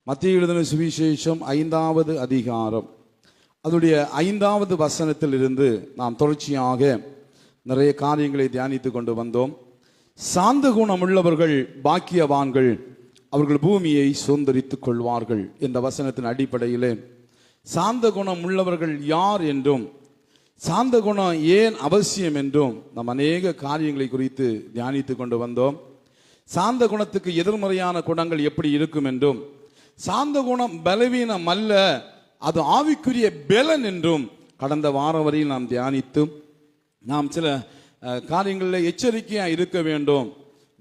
மத்தேயு எழுதின சுவிசேஷம் 5வது அதிகாரம் அதனுடைய 5வது வசனத்தில் இருந்து நாம் தொடர்ச்சியாக நிறைய காரியங்களை தியானித்து கொண்டு வந்தோம். சாந்த குணம் உள்ளவர்கள் பாக்கியவான்கள், அவர்கள் பூமியை சுதந்தரித்துக் கொள்வார்கள் என்ற வசனத்தின் அடிப்படையிலே சாந்த குணம் உள்ளவர்கள் யார் என்றும் சாந்த குணம் ஏன் அவசியம் என்றும் நாம் அநேக காரியங்களை குறித்து தியானித்து கொண்டு வந்தோம். சாந்த குணத்துக்கு எதிர்மறையான குணங்கள் எப்படி இருக்கும் என்றும், சாந்த குணம் பலவீனம் அல்ல, அது ஆவிக்குரிய பலன் என்றும் கடந்த வாரம் வரையில் நாம் தியானித்தும் நாம் சில காரியங்களில் எச்சரிக்கையாக இருக்க வேண்டும்,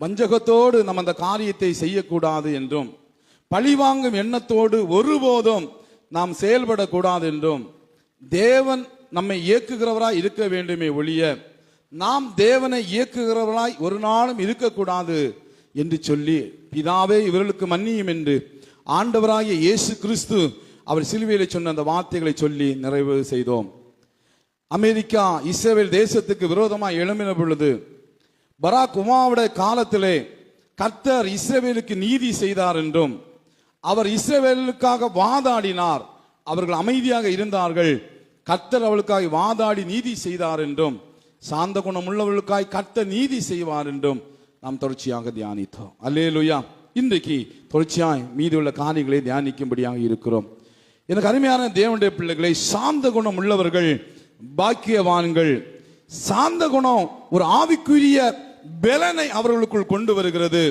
வஞ்சகத்தோடு நம்ம அந்த காரியத்தை செய்யக்கூடாது என்றும், பழிவாங்கும் எண்ணத்தோடு ஒருபோதும் நாம் செயல்படக்கூடாது என்றும், தேவன் நம்மை இயக்குகிறவராய் இருக்க வேண்டுமே ஒழிய நாம் தேவனை இயக்குகிறவராய் ஒரு நாளும் இருக்கக்கூடாது என்று சொல்லி, பிதாவே இவர்களுக்கு மன்னியும் என்று ஆண்டவராகிய இயேசு கிறிஸ்து அவர் சிலுவையில் சொன்ன அந்த வார்த்தைகளை சொல்லி நிறைவு செய்தோம். அமெரிக்கா இஸ்ரவேல் தேசத்துக்கு விரோதமாக எழும்பின பொழுது பராக் ஒபாமாவுடைய காலத்திலே கர்த்தர் இஸ்ரவேலுக்கு நீதி செய்தார் என்றும், அவர் இஸ்ரவேலுக்காக வாதாடினார், அவர்கள் அமைதியாக இருந்தார்கள், கர்த்தர் அவளுக்காக வாதாடி நீதி செய்தார் என்றும், சாந்த குணம் உள்ளவர்களுக்காய் கர்த்தர் நீதி செய்வார் என்றும் நாம் தொடர்ச்சியாக தியானித்தோம். அல்லேலூயா. இன்றைக்கு தொடர்ச்சியாய் மீதியுள்ள காரியங்களை தியானிக்கும்படியாக இருக்கிறோம். எனக்கு அருமையான தேவனுடைய பிள்ளைகளை, சாந்த குணம் உள்ளவர்கள் பாக்கியவான்கள். சாந்த குணம் ஒரு ஆவிக்குரிய பலனை அவர்களுக்குள் கொண்டு வருகிறது.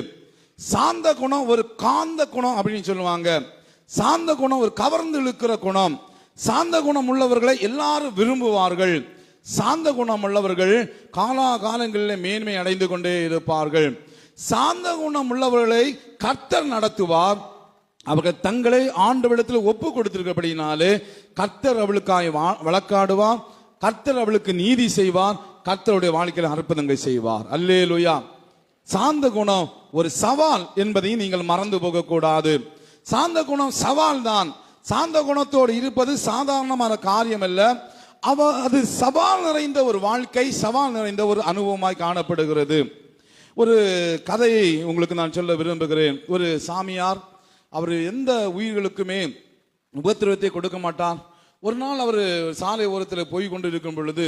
சாந்த குணம் ஒரு காந்த குணம் அப்படின்னு சொல்லுவாங்க. சாந்த குணம் ஒரு கவர்ந்து இழுக்கிற குணம். சாந்த குணம் உள்ளவர்களை எல்லாரும் விரும்புவார்கள். சாந்த குணம் உள்ளவர்கள் காலாகாலங்களில் மேன்மை அடைந்து கொண்டே இருப்பார்கள். சாந்த குணம் உள்ளவர்களை கர்த்தர் நடத்துவார். அவர்கள் தங்களை ஆண்டவரிடத்தில் ஒப்பு கொடுத்திருக்கிறபடினாலே கர்த்தர் அவளுக்காக வழக்காடுவார், கர்த்தர் அவளுக்கு நீதி செய்வார், கர்த்தருடைய வாழ்க்கையில் அற்புதங்கள் செய்வார். அல்லேலூயா. சாந்த குணம் ஒரு சவால் என்பதையும் நீங்கள் மறந்து போகக்கூடாது. சாந்த குணம் சவால் தான். சாந்த குணத்தோடு இருப்பது சாதாரணமான காரியம் அல்ல. அது சவால் நிறைந்த ஒரு வாழ்க்கை, சவால் நிறைந்த ஒரு அனுபவமாய் காணப்படுகிறது. ஒரு கதையை உங்களுக்கு நான் சொல்ல விரும்புகிறேன். ஒரு சாமியார், அவர் எந்த உயிர்களுக்குமே உபத்திரவத்தை கொடுக்க மாட்டார். ஒரு நாள் அவர் சாலை ஓரத்தில் போய் கொண்டு இருக்கும் பொழுது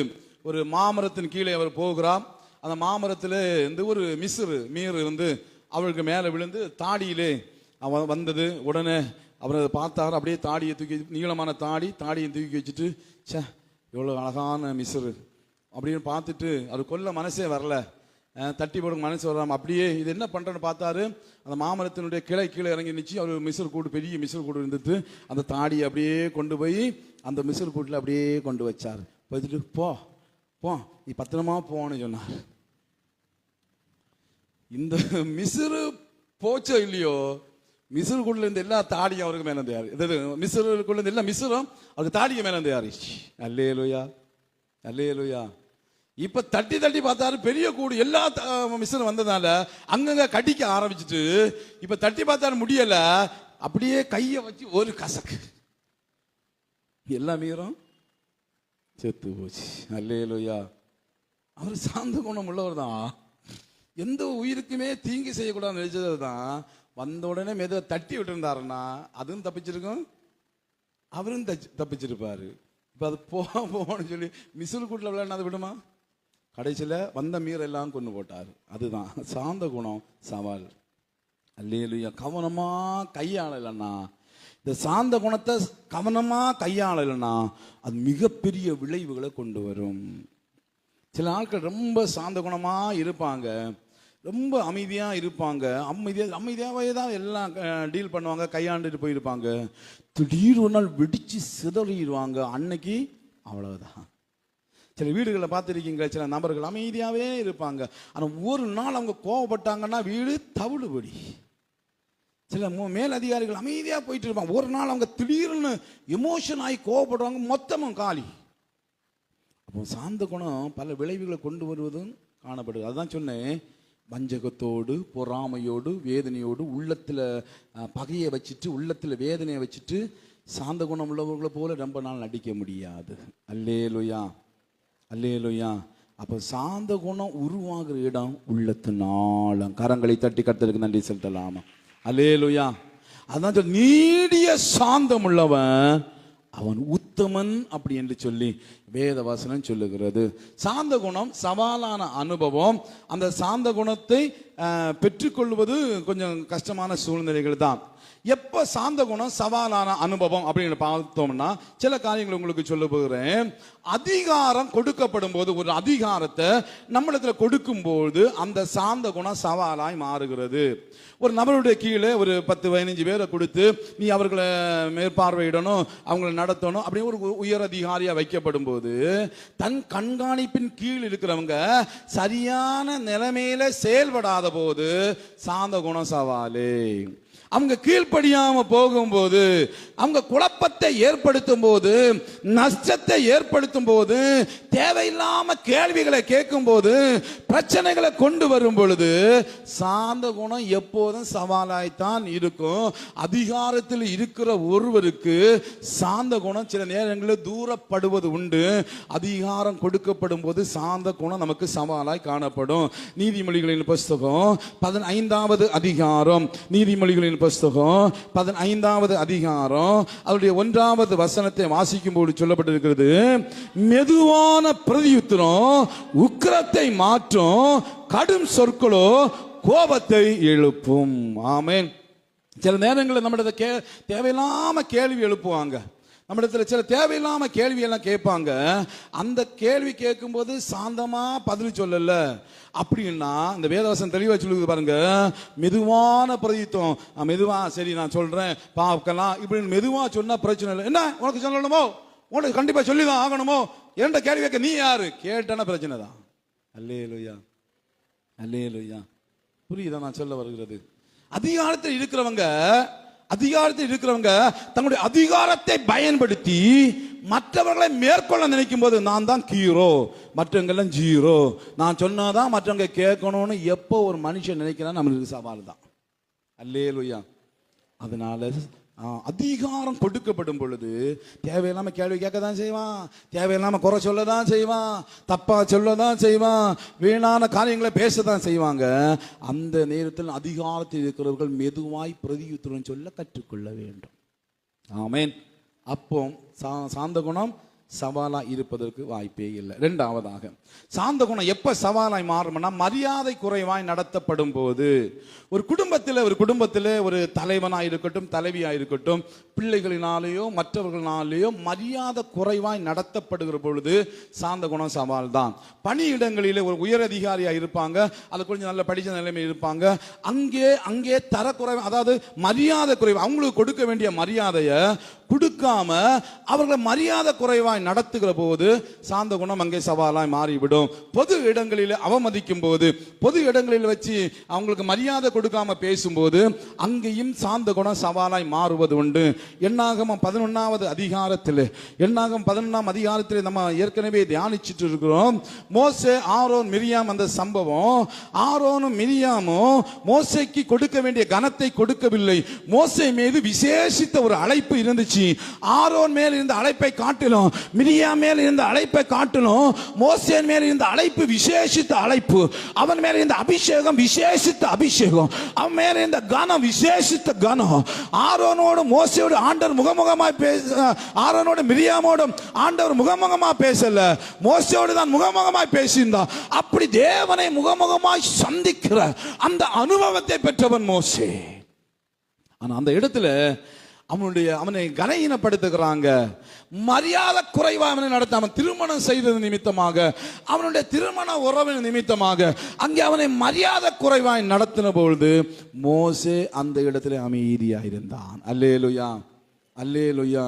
ஒரு மாமரத்தின் கீழே அவர் போகிறார். அந்த மாமரத்தில் இருந்து ஒரு மீர் அவருக்கு மேலே விழுந்து தாடியிலே அவன் வந்தது. உடனே அவர் அதை பார்த்தார். அப்படியே தாடியை தூக்கி, நீளமான தாடியை தூக்கி வச்சுட்டு, சே எவ்வளோ அழகான மிஸ்ரு அப்படின்னு பார்த்துட்டு அவர் கொல்ல மனசே வரல, தட்டி போட மனசு வராமல் அப்படியே இது என்ன பண்ணுறேன்னு பார்த்தாரு. அந்த மாமரத்தினுடைய கிளை கீழே இறங்கி நிச்சு அவர் மிஸ்ர் கூடு, பெரிய மிஸ்ர் கூடு இருந்துட்டு அந்த தாடியை அப்படியே கொண்டு போய் அந்த மிஸ்ர் கூட்டில் அப்படியே கொண்டு வச்சார். வச்சுட்டு போ நீ பத்திரமா போன்னு சொன்னார். இந்த மிஸ்ரு போச்சோ இல்லையோ, மிஸ்ரு கூட்டில் இருந்து எல்லா தாடியும் அவருக்கு மேலே இருந்து யாரு, மிஸ்ருக்குள்ள இருந்து எல்லா மிஸ்ரும் அவருக்கு தாடிக்கு மேலே இருந்து யாரு. அல்லேலூயா, அல்லேலூயா. இப்ப தட்டி பார்த்தாரு, பெரிய கூடு, எல்லா மிஸ்ரும் வந்ததால அங்கங்க கடிக்க ஆரம்பிச்சுட்டு, இப்ப தட்டி பார்த்தாரு முடியல, அப்படியே கையை வச்சு ஒரு கசக்கு, எல்லா மீறும் செத்து போச்சு. அல்லேலூயா. அவர் சாந்த குணம் உள்ளவர் தான். எந்த உயிருக்குமே தீங்கு செய்யக்கூடாது நினைச்சது தான். வந்த உடனே மெதுவை தட்டி விட்டுருந்தாருன்னா அதுவும் தப்பிச்சிருக்கும், அவரும் தப்பிச்சிருப்பாரு. இப்ப அது போன்னு சொல்லி மிஸ்ரு கூட்டில் விளையாட அது விடுமா? கடைசியில் வந்த மீரெல்லாம் கொண்டு போட்டார். அதுதான் சாந்த குணம் சவால். அல்லேலூயா. கவனமாக கையாளலைன்னா, இந்த சாந்த குணத்தை கவனமாக கையாளலைன்னா அது மிகப்பெரிய விளைவுகளை கொண்டு வரும். சில ஆட்கள் ரொம்ப சாந்த குணமாக இருப்பாங்க, ரொம்ப அமைதியாக இருப்பாங்க, அமைதியாகவே தான் எல்லாம் டீல் பண்ணுவாங்க, கையாண்டுட்டு போயிருப்பாங்க. திடீர் ஒரு நாள் வெடிச்சு சிதறிடுவாங்க. அன்னைக்கு அவ்வளவுதான். சில வீடுகளில் பார்த்துருக்கீங்க, சில நபர்கள் அமைதியாகவே இருப்பாங்க, ஆனால் ஒரு நாள் அவங்க கோவப்பட்டாங்கன்னா வீடு தவிடுபடி. சில மேல் அதிகாரிகள் அமைதியாக போயிட்டு இருப்பாங்க, ஒரு நாள் அவங்க திடீர்னு எமோஷன் ஆகி கோவப்படுவாங்க, மொத்தமும் காலி. அப்போ சாந்த குணம் பல விளைவுகளை கொண்டு வருவதும் காணப்படுது. அதுதான் சொன்னேன், வஞ்சகத்தோடு பொறாமையோடு வேதனையோடு உள்ளத்தில் பகையை வச்சுட்டு உள்ளத்தில் வேதனையை வச்சுட்டு சாந்த குணம் உள்ளவர்களை போல ரொம்ப நாள் நடிக்க முடியாது. அல்லேலூயா, அல்லேலூயா. அப்போ சாந்த குணம் உருவாகிற இடம் உள்ளத்தினாலும். கரங்களை தட்டி கர்த்தருக்கு நன்றி செலுத்தலாமா? அல்லேலூயா. அதான் நீடிய சாந்தம் உள்ளவன் அவன் உத்தமன் அப்படி என்று சொல்லி வேத வசனம் சொல்லுகிறது. சாந்த குணம் சவாலான அனுபவம். அந்த சாந்த குணத்தை பெற்றுக்கொள்வது கொஞ்சம் கஷ்டமான சூழ்நிலைகள் தான். எப்ப சாந்த குணம் சவாலான அனுபவம் அப்படின்னு பார்த்தோம்னா, சில காரியங்கள் உங்களுக்கு சொல்ல போகிறேன். அதிகாரம் கொடுக்கப்படும் போது, ஒரு அதிகாரத்தை நம்மளிடத்துல கொடுக்கும் போது அந்த சாந்த குணம் சவாலாய் மாறுகிறது. ஒரு நபருடைய கீழே ஒரு 10-15 பேரை கொடுத்து நீ அவர்களை மேற்பார்வையிடணும், அவங்களை நடத்தணும் அப்படி ஒரு உயர் அதிகாரியா வைக்கப்படும் போது, தன் கண்காணிப்பின் கீழ் இருக்கிறவங்க சரியான நிலைமையில செயல்படாத போது சாந்த குணம் சவாலே. அவங்க கீழ்ப்படியாம போகும்போது, அவங்க குழப்பத்தை ஏற்படுத்தும் போது, நஷ்டத்தை ஏற்படுத்தும் போது, தேவையில்லாம கேள்விகளை கேட்கும் போது, பிரச்சனைகளை கொண்டு வரும் பொழுது சாந்த குணம் எப்போதும் சவாலாய்த்தான் இருக்கும். அதிகாரத்தில் இருக்கிற ஒருவருக்கு சாந்த குணம் சில நேரங்களில் தூரப்படுவது உண்டு. அதிகாரம் கொடுக்கப்படும் போது சாந்த குணம் நமக்கு சவாலாய் காணப்படும். நீதிமொழிகளின் புஸ்தகம் 15வது அதிகாரம், நீதிமொழிகளின் புஸ்தகம் 15வது அதிகாரம் அவருடைய 1வது வசனத்தை வாசிக்கும் போது சொல்லப்பட்டிருக்கிறது, மெதுவான பிரதியுத்தரம் உக்கிரத்தை மாற்றும், கடும் சொற்களோ கோபத்தை எழுப்பும். ஆமென். சில நேரங்களில் நம்மிடத்தை தேவையில்லாம கேள்வி எழுப்புவாங்க. நம்மிடத்துல சில தேவையில்லாம கேள்வி எல்லாம் கேட்பாங்க. அந்த கேள்வி கேட்கும் போது சாந்தமா பதில் சொல்லல அப்படின்னா, இந்த வேதவசனம் தெளிவா சொல்லுது பாருங்க, மெதுவான பிரதித்தம். மெதுவா சரி நான் சொல்றேன் பார்க்கலாம் இப்படின்னு மெதுவா சொன்னா பிரச்சனை இல்லை. என்ன உனக்கு சொல்லணுமோ, உனக்கு கண்டிப்பா சொல்லிதான் ஆகணுமோ, என்ற கேள்வி கேட்க நீ யாரு கேட்டான பிரச்சனை தான். அல்லேலூயா, அல்லேலூயா. புரியுதா நான் சொல்ல வருகிறது? அதிகாரத்தில் இருக்கிறவங்க தங்களுடைய அதிகாரத்தை பயன்படுத்தி மற்றவர்களை மேற்கொள்ள நினைக்கும் போது நான் தான் ஹீரோ, மற்றவங்க ஜீரோ, நான் சொன்னாதான் மற்றவங்க கேட்கணும்னு எப்போ ஒரு மனுஷன் நினைக்கிறான் நம்மளுக்கு சவால் தான். அல்லேலூயா. அதனால அதிகாரம் கொடுக்கப்படும் பொழுது தேவையில்லாம கேள்வி கேட்க தான் செய்வான், தேவையில்லாம குறை சொல்ல தான் செய்வான், தப்பா சொல்ல தான் செய்வான், வீணான காரியங்களை பேச தான் செய்வாங்க. அந்த நேரத்தில் அதிகாரத்தில் இருக்கிறவர்கள் மெதுவாய் பிரதியுத்தரம் சொல்ல கற்றுக்கொள்ள வேண்டும். ஆமென். அப்போ சாந்த குணம் சவாலா இருப்பதற்கு வாய்ப்பே இல்லை. இரண்டாவதாக, சாந்த குணம் எப்ப சவாலாய் மாறும்னா, மரியாதை குறைவாய் நடத்தப்படும் போது. ஒரு குடும்பத்தில் ஒரு தலைவனாக இருக்கட்டும், தலைவியாக இருக்கட்டும், பிள்ளைகளினாலேயோ மற்றவர்களினாலேயோ மரியாதை குறைவாய் நடத்தப்படுகிற பொழுது சாந்த குணம் சவால் தான். பணியிடங்களிலே ஒரு உயர் அதிகாரியாக இருப்பாங்க, அது கொஞ்சம் நல்ல படித்த நிலைமை இருப்பாங்க, அங்கே தரக்குறைவு, அதாவது மரியாதை குறைவு, அவங்களுக்கு கொடுக்க வேண்டிய மரியாதையை கொடுக்காம அவர்களை மரியாதை குறைவாய் நடத்துகிற போது சாந்த குணம் அங்கே சவாலாய் மாறிவிடும். பொது இடங்களில் அவமதிக்கும் போது, பொது இடங்களில் வச்சு அவங்களுக்கு மரியாதை கொடுக்காம பேசும்போது அங்கேயும் சாந்த குணம் சவாலாய் மாறுவது உண்டு. என்னாகமம் 11வது அதிகாரத்தில் நம்ம ஏற்கனவே தியானிச்சுட்டு இருக்கிறோம். மோசே, ஆரோன், மிரியாம் அந்த சம்பவம். ஆரோனும் மிரியாமும் மோசேக்கு கொடுக்க வேண்டிய கனத்தை கொடுக்கவில்லை. மோசே மீது விசேஷித்த ஒரு அழைப்பு இருந்துச்சு. ஆரோன் மேல் இருந்த அழைப்பை காட்டிலும், மிரியாம் மேல் இருந்த அழைப்பை காட்டிலும் மோசே மேல் இருந்த அழைப்பு விசேஷித்த அழைப்பு. அவன் மேல் இருந்த அபிஷேகம் விசேஷித்த அபிஷேகம். அவன் மேல் இருந்த கனம் விசேஷித்த கனம். ஆரோனோடு மோசேயோடு ஆண்டவர் முகமுகமாய் ஆரோனோடு மிரியாமோடு ஆண்டவர் முகமுகமாய் பேசல, மோசேயோடு தான் முகமுகமாய் பேசியிருந்தான். அப்படி தேவனை முகமுகமாய் சந்திக்கிற அந்த அனுபவத்தை பெற்றவன் மோசே. ஆனா அந்த இடத்துல அவனை கனஈனப்படுத்துகிறாங்க, மரியாதை குறைவாக அவனை நடத்த, அவன் திருமணம் செய்தது நிமித்தமாக, அவனுடைய திருமண உறவின் நிமித்தமாக அங்கே அவனை மரியாதை குறைவாய் நடத்தின பொழுது மோசே அந்த இடத்துல அமைதியாக இருந்தான். அல்லேலூயா, அல்லேலூயா.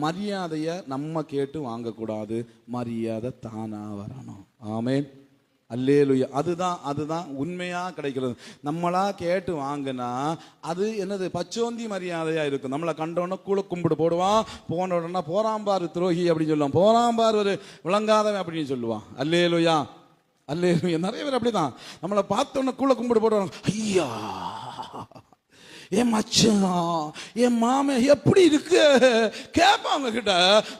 மரியாதையை நம்ம கேட்டு வாங்கக்கூடாது, மரியாதை தானா வரணும். ஆமென். அல்லேலூயா. அதுதான் உண்மையா கிடைக்கிறது. நம்மளா கேட்டு வாங்கினா அது என்னது, பச்சோந்தி மரியாதையா இருக்கும். நம்மளை கண்டோன்னா கூழ கும்பிடு போடுவான், போன உடனே போராம்பார் துரோகி அப்படின்னு சொல்லுவான், போராம்பார் ஒரு விளங்காதவன் அப்படின்னு சொல்லுவான். அல்லேலூயா, அல்லேலூயா. நிறைய பேர் அப்படிதான் நம்மளை பார்த்தோன்னே கூழ கும்பிடு போடுவாங்க. ஐயா, என் மச்சான், என் மாமன் எப்படி இருக்கு கேட்பாங்க கிட்ட.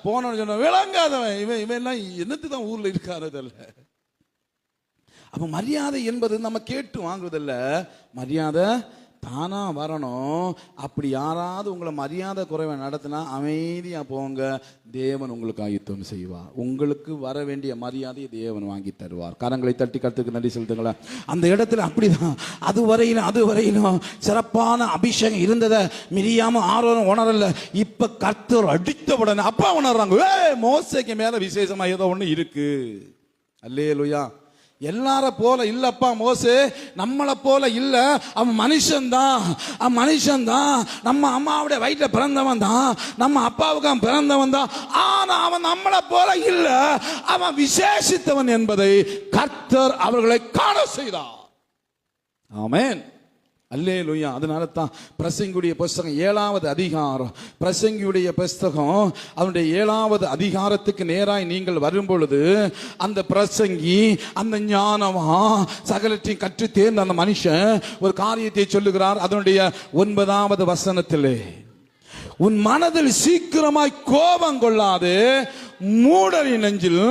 போனோன்னு சொன்ன விளங்காதவன் இவன் எல்லாம் என்னத்து தான் ஊர்ல இருக்காரதில்ல. அப்ப மரியாதை என்பது நம்ம கேட்டு வாங்குவதில்ல, மரியாதை தானா வரணும். அப்படி யாராவது உங்களை மரியாதை குறைவை நடத்தினா அமைதியா போங்க, தேவன் உங்களுக்கு ஆயுத்தம் செய்வார். உங்களுக்கு வர வேண்டிய மரியாதையை தேவன் வாங்கி தருவார். கரங்களை தட்டி கர்த்தருக்கு நன்றி செலுத்துங்களேன். அந்த இடத்துல அப்படிதான் அதுவரையிலும் சிறப்பான அபிஷேகம் இருந்ததை மிரியாம ஆரோனும் உணரல. இப்ப கர்த்தர் அடித்த உடனே அப்பா உணர்றாங்க, மோசேக்கு மேல விசேஷமா ஏதோ ஒண்ணு இருக்கு. அல்லேலூயா. எல்லார போல இல்லப்பா மோசே, நம்மளை போல இல்ல, அவன் மனுஷன்தான், நம்ம அம்மாவுடைய வயிற்றுல பிறந்தவன் தான், நம்ம அப்பாவுக்கு அவன் பிறந்தவன் தான். ஆனா அவன் நம்மளை போல இல்ல, அவன் விசேஷித்தவன் என்பதை கர்த்தர் அவர்களை காண செய்தார். ஆமென். அல்லேலூயா. அதனால தான் பிரசங்கியுடைய புஸ்தகம் 7வது அதிகாரம், பிரசங்கியுடைய புஸ்தகம் அதனுடைய 7வது அதிகாரத்துக்கு நேராய் நீங்கள் வரும் பொழுது, அந்த பிரசங்கி, அந்த ஞானமா சகலத்தையும் கற்று தேர்ந்த அந்த மனுஷன் ஒரு காரியத்தை சொல்லுகிறார். அதனுடைய 9வது வசனத்திலே, உன் மனதில் சீக்கிரமாய் கோபம் கொள்ளாது, மூடரின் நெஞ்சில்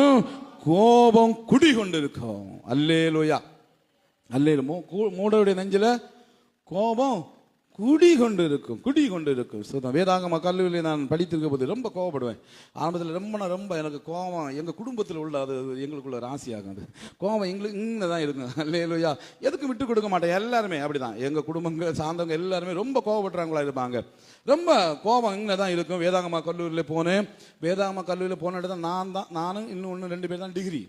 கோபம் குடிகொண்டிருக்கும். அல்லேலூயா. அல்லேலூயா. மூடருடைய நெஞ்சில கோபம் குடிகொண்டு இருக்கும். வேதாகம கல்லூரியில் நான் படித்திருக்க போது ரொம்ப கோபப்படுவேன். ஆரம்பத்தில் ரொம்ப எனக்கு கோபம் எங்கள் குடும்பத்தில் உள்ள, அது எங்களுக்குள்ள ராசியாகும். அது கோபம் எங்களுக்கு இங்கே தான் இருக்கும். அல்லேலூயா. எதுக்கு விட்டு கொடுக்க மாட்டேன். எல்லாருமே அப்படிதான், எங்கள் குடும்பங்கள் சார்ந்தவங்க எல்லாருமே ரொம்ப கோபப்படுறவங்களா இருப்பாங்க. ரொம்ப கோபம் இங்கே தான் இருக்கும். வேதாகம கல்லூரியில் போனேன். வேதாகம கல்லூரியில் போன இடத்துல நானும் இன்னும் 2 பேர் தான் டிகிரி.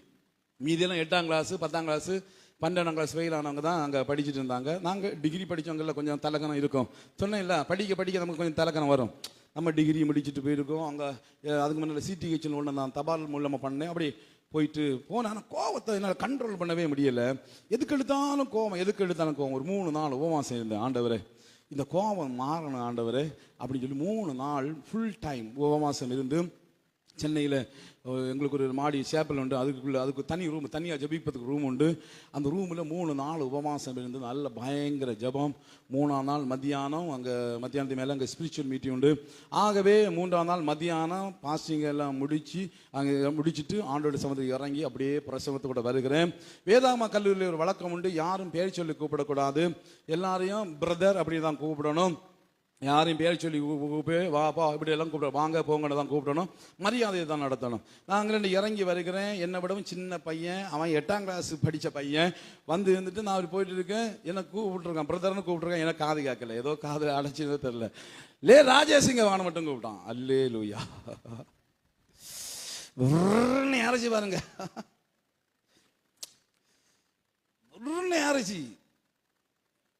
மீதியெல்லாம் 8ஆம் கிளாஸ் 10ஆம் கிளாஸ் 12ஆம் கிளாஸ் ஃபெயில் ஆனவங்க தான் அங்கே படிச்சுட்டு இருந்தாங்க. நாங்கள் டிகிரி படித்தவங்கள கொஞ்சம் தலக்கணம் இருக்கும். சொன்னேன் இல்லை, படிக்க நமக்கு கொஞ்சம் தலக்கணம் வரும். நம்ம டிகிரி முடிச்சுட்டு போயிருக்கோம். அங்கே அதுக்கு முன்னால் சிடிஹெச்னு ஒன்று நான் தபால் மூலமாக பண்ணேன். அப்படி போயிட்டு போனேன். ஆனால் கோபத்தை என்னால் கண்ட்ரோல் பண்ணவே முடியலை. எதுக்கு எடுத்தாலும் கோபம். ஒரு 3 நாள் உபவாசம் இருந்தேன். ஆண்டவரே, இந்த கோபம் மாறணும் ஆண்டவரே அப்படின்னு சொல்லி 3 நாள் ஃபுல் டைம் உபவாசம் இருந்து, சென்னையில் எங்களுக்கு ஒரு மாடி சேப்பல் உண்டு. அதுக்கு தனி ரூம், தனியாக ஜபிப்பதுக்கு ரூம் உண்டு. அந்த ரூமில் 3 நாள் உபவாசம் இருந்து நல்ல பயங்கர ஜபம். 3ஆம் நாள் மத்தியானம் மத்தியானத்து மேலே அங்கே ஸ்பிரிச்சுவல் மீட்டிங் உண்டு. ஆகவே 3ஆம் நாள் மத்தியானம் பாஸ்டிங் எல்லாம் முடிச்சுட்டு ஆண்டோட சமத்துக்கு இறங்கி அப்படியே பிரசவத்தோட வருகிறேன். வேதாகம கல்லூரியில் ஒரு வழக்கம் உண்டு, யாரும் பேர் சொல்லி கூப்பிடக்கூடாது, எல்லாரையும் பிரதர் அப்படி தான் கூப்பிடணும். யாரையும் பேர் சொல்லி வாப்பா இப்படி எல்லாம் வாங்க போங்கன்னு தான் கூப்பிடணும். மரியாதையை தான் நடத்தணும். நாங்கள் 2 இறங்கி வருகிறேன். என்னை விடவும் சின்ன பையன், அவன் 8ஆம் கிளாஸ் படித்த பையன் இருந்துட்டு நான் அவர் போயிட்டு இருக்கேன். என்னை கூப்பிட்டுருக்கான், பிரதர்னு கூப்பிட்டுருக்கேன். எனக்கு காது கேட்கல, ஏதோ காது அடைச்சினதோ தெரியல. ராஜேஷிங்க வான மட்டும் கூப்பிட்டான். அல்லேலூயா. அரைச்சி பாருங்க, அரைச்சி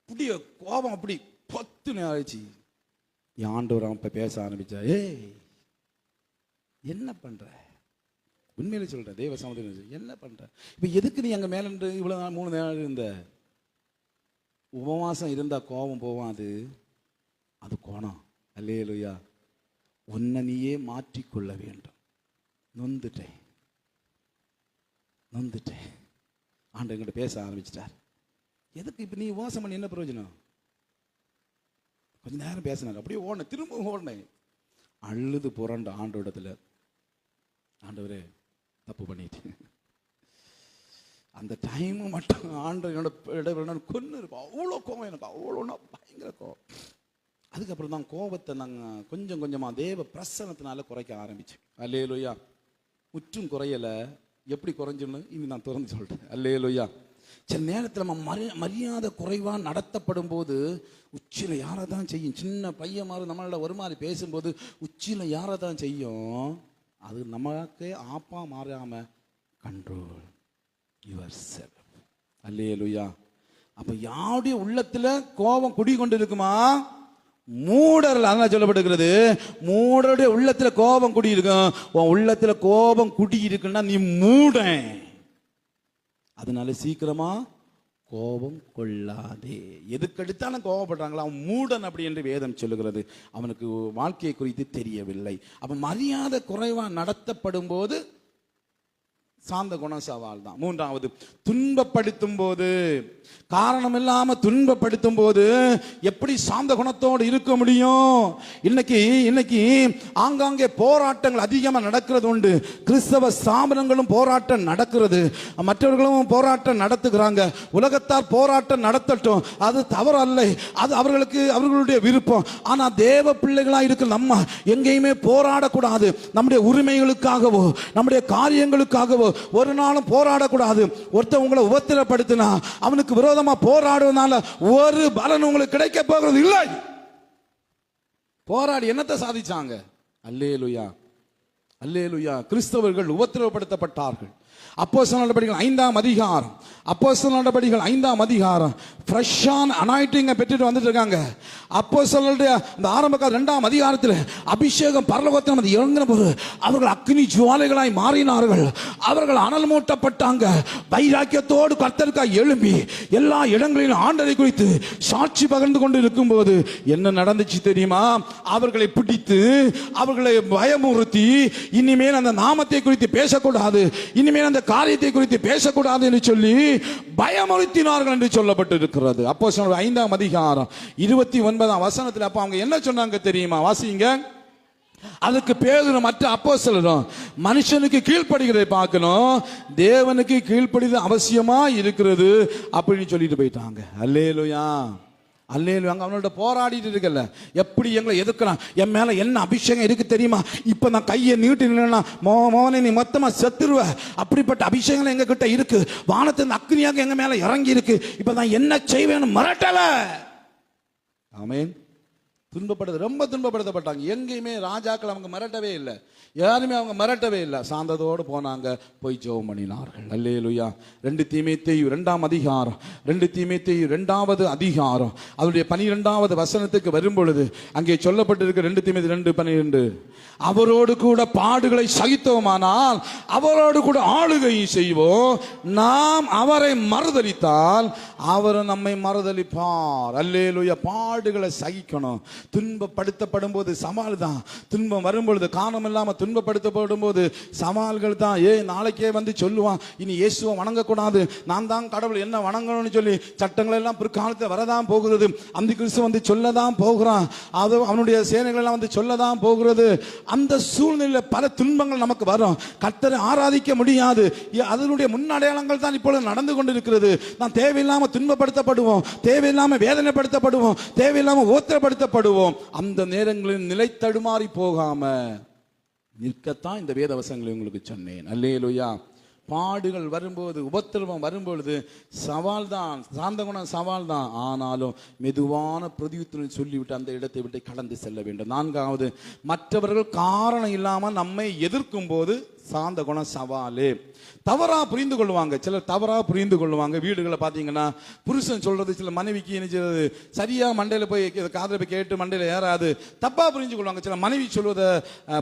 புடிய கோபம் அப்படி 10 ஆயிடுச்சு. ஆண்டவர் அவன் பேச ஆரம்பிச்சா, என்ன பண்ற, உண்மையில சொல்ற தேவ சமுதாயம் என்ன பண்ற, இப்ப எதுக்கு நீ அங்க மேல இவ்வளவு நாள் 3 நாள் இருந்த? உபவாசம் இருந்தா கோபம் போவாது, அது கோணம். அல்லேலூயா. உன்னை நீயே மாற்றிக்கொள்ள வேண்டும். நொந்துட்டேன் ஆண்டவர் என்கிட்ட பேச ஆரம்பிச்சிட்டார். எதுக்கு இப்ப நீ உபவாசம் பண்ணி என்ன பிரயோஜனம்? கொஞ்ச நேரம் பேசினார், அப்படியே ஓடினேன், திரும்ப ஓடினேன், அழுது புரண்ட ஆண்டவரிடத்துல, ஆண்டவரே தப்பு பண்ணிட்டேன். அந்த டைம் மட்டும் ஆண்டவர் கொன்னு இருக்கும். அவ்வளோ கோவம் எனக்கு, அவ்வளோன்னா பயங்கர கோவம். அதுக்கப்புறம் தான் கோபத்தை நாங்கள் கொஞ்சம் கொஞ்சமாக தேவ பிரசன்னத்தினால குறைக்க ஆரம்பிச்சேன். அல்லேலூயா. முற்றும் குறையலை. எப்படி குறைஞ்சுன்னு இனி நான் திறந்து சொல்கிறேன். அல்லேலூயா. சில நேரத்தில் நம்ம மரியாதை குறைவாக நடத்தப்படும் போது உச்சியில் யாரை தான் செய்யும்? சின்ன பையன் மாதிரி நம்மளோட ஒரு மாதிரி பேசும்போது உச்சியில் யாரை தான் செய்யும்? அது நமக்கே ஆப்பா மாறாம கண்ட்ரோல் யுவர் செல்ஃப். அல்லேலூயா. அப்போ யாருடைய உள்ளத்தில் கோபம் குடிகொண்டு இருக்குமா? மூடர்கள். அதனால சொல்லப்படுகிறது, மூடருடைய உள்ளத்துல கோபம் குடி இருக்கும். உன் உள்ளத்துல கோபம் குடி இருக்குன்னா நீ மூடன். அதனால சீக்கிரமா கோபம் கொள்ளாதே. எதுக்கு எடுத்தாலும் கோபப்படுறாங்களா, அவன் மூடன் அப்படி என்று வேதம் சொல்லுகிறது. அவனுக்கு வாழ்க்கையை குறித்து தெரியவில்லை. அப்ப மரியாதை குறைவா நடத்தப்படும் போது சாந்த குண சவால் தான். மூன்றாவது, துன்பப்படுத்தும் போது, காரணம் இல்லாம துன்பப்படுத்தும் போது எப்படி சாந்த குணத்தோடு இருக்க முடியும்? இன்னைக்கு ஆங்காங்கே போராட்டங்கள் அதிகமா நடக்கிறது உண்டு. கிறிஸ்தவ ஸ்தாபனங்களும் போராட்டம் நடக்கிறது, மற்றவர்களும் போராட்டம் நடத்துகிறாங்க. உலகத்தார் போராட்டம் நடத்தட்டும், அது தவறு அல்ல, அது அவர்களுடைய விருப்பம். ஆனா தேவ பிள்ளைகளா இருக்கிற நம்ம எங்கேயுமே போராடக்கூடாது. நம்முடைய உரிமைகளுக்காகவோ நம்முடைய காரியங்களுக்காகவோ ஒரு நாளும் போராடக்கூடாது. ஒருத்தன் உங்களை உபத்திரப்படுத்தினா அவனுக்கு விரோதமா போராடுவதனால ஒரு பலன் உங்களுக்கு கிடைக்க போகிறது இல்லை. போராடி என்னத்தை சாதிச்சாங்க? அல்லேலூயா, அல்லேலூயா. கிறிஸ்தவர்கள் உபத்திரவப்படுத்தப்பட்டார்கள். அப்போஸ்தலர் நடபடிகள் 5ஆம் அதிகாரம், அப்போஸ்தலர் நடபடிகள் 5ஆம் அதிகாரம் ஃப்ரெஷ்ஷான அனாயிட்டிங்கை பெற்றுட்டு வந்துட்டு இருக்காங்க. அப்போஸ்தலருடைய அந்த ஆரம்ப கால 2ஆம் அதிகாரத்தில் அபிஷேகம் பரலோகத்தில் வந்து இறங்கின போது அவர்கள் அக்னி ஜுவாலைகளாய் மாறினார்கள். அவர்கள் அனல் மூட்டப்பட்டாங்க. வைராக்கியத்தோடு கர்த்தருக்காய் எழும்பி எல்லா இடங்களிலும் ஆண்டவரை குறித்து சாட்சி பகிர்ந்து கொண்டு இருக்கும் போது என்ன நடந்துச்சு தெரியுமா? அவர்களை பிடித்து அவர்களை பயமுறுத்தி இனிமேல் அந்த நாமத்தை குறித்து பேசக்கூடாது, இனிமேல் அந்த காரியத்தை குறித்து பேசக்கூடாது என்று சொல்லி பயமுறுத்தினார்கள் என்று சொல்லப்பட்டிருக்கிறது. அப்போஸ்தலர் 5ஆம் அதிகாரம் 29ஆம் வசனத்தில். அப்ப அவங்க என்ன சொன்னாங்க தெரியுமா? வாசிங்க. அதுக்கு பேதுரு மற்ற அப்போஸ்தலரும் மனுஷனுக்கு கீழ்ப்படுகிறதை பார்க்கணும், தேவனுக்கு கீழ்ப்படிது அவசியமா இருக்கிறது அப்படின்னு சொல்லிட்டு போயிட்டாங்க. அல்லேலூயா, அல்லேலூயா. அவனோட போராடிட்டு இருக்கல, எப்படி எங்களை எதிர்க்கிறான், என் மேல என்ன அபிஷேகம் இருக்கு தெரியுமா? இப்ப நான் கையை நீட்டி நின்னா மோகனை நீ மொத்தமா செத்துருவ, அப்படிப்பட்ட அபிஷேகம் எங்க கிட்ட இருக்கு, வானத்தின் அக்னியாக எங்க மேல இறங்கி இருக்கு, இப்ப நான் என்ன செய்வேன்னு மிரட்டல. ஆமென். ரொம்ப துன்பப்படுத்தப்பட்டாங்க. எங்கேயுமே ராஜாக்கள் அவங்க மிரட்டவே இல்லை, யாருமே அவங்க மிரட்டவே இல்லை, சாந்தத்தோடு போனாங்க, போய் ஜெபம் பண்ணினார்கள். அல்லேலூயா. 2 தீமோத்தேயு 2ஆம் அதிகாரம், 2 தீமோத்தேயு 2வது அதிகாரம் அவருடைய 12வது வசனத்துக்கு வரும் பொழுது அங்கே சொல்லப்பட்டிருக்க 2 தீமோத்தேயு 2:12, அவரோடு கூட பாடுகளை சகித்தோமானால் அவரோடு கூட ஆளுகையும் செய்வோம், நாம் அவரை மறுதலித்தால் அவர் நம்மை மறுதலிப்பார். அல்லேலூயா. பாடுகளை சகிக்கணும். துன்பப்படுத்தப்படும் போது சவால் தான். துன்பம் வரும்பொழுது, காரணம் இல்லாம துன்பப்படுத்தப்படும் போது சவால்கள் தான். நாளைக்கே வந்து சொல்லுவான், இனி இயேசுவை வணங்கக்கூடாது, நான் தான் கடவுள், என்ன வணங்கணும்னு சொல்லி சட்டங்கள் எல்லாம் பிற்காலத்தில் வரதான் போகிறது. அந்த கிறிஸ்து வந்து சொல்லதான் போகிறான், அது அவனுடைய சேனைகள் எல்லாம் வந்து சொல்லதான் போகிறது. அந்த சூழ்நிலையில் பல துன்பங்கள் நமக்கு வரும். கர்த்தரை ஆராதிக்க முடியாது. அதனுடைய முன்னடையாளங்கள் தான் இப்பொழுது நடந்து கொண்டிருக்கிறது. நான் தேவையில்லாம துன்பப்படுத்தப்படுவோம், தேவையில்லாம வேதனைப்படுத்தப்படுவோம், தேவையில்லாம ஓத்திரப்படுத்தப்படுவோம். அந்த நேரங்களில் நிலை தடுமாறி போகாம நிற்கத்தான் இந்த வேத வசனங்களை உங்களுக்கு சொன்னேன். அல்லேலூயா. பாடுகள் வரும்போது, உபத்திரவம் வரும்பொழுது சவால் தான், சாந்த குணம் சவால் தான். ஆனாலும் மெதுவான பிரதியுத்தரம் சொல்லிவிட்டு அந்த இடத்தை விட்டு கடந்து செல்ல வேண்டும். 4வது, மற்றவர்கள் காரணம் இல்லாமல் நம்மை எதிர்க்கும் போது சாந்த குணம் சவாலே. தவறா புரிந்து கொள்வாங்க, சிலர் தவறா புரிந்து கொள்வாங்க. வீடுகளை பார்த்தீங்கன்னா புருஷன் சொல்றது சில மனைவிக்கு என்ன செய்யறது, சரியா மண்டையில போய் காதல போய் கேட்டு மண்டையில ஏறாது, தப்பா புரிஞ்சு கொள்வாங்க. சில மனைவி சொல்வதை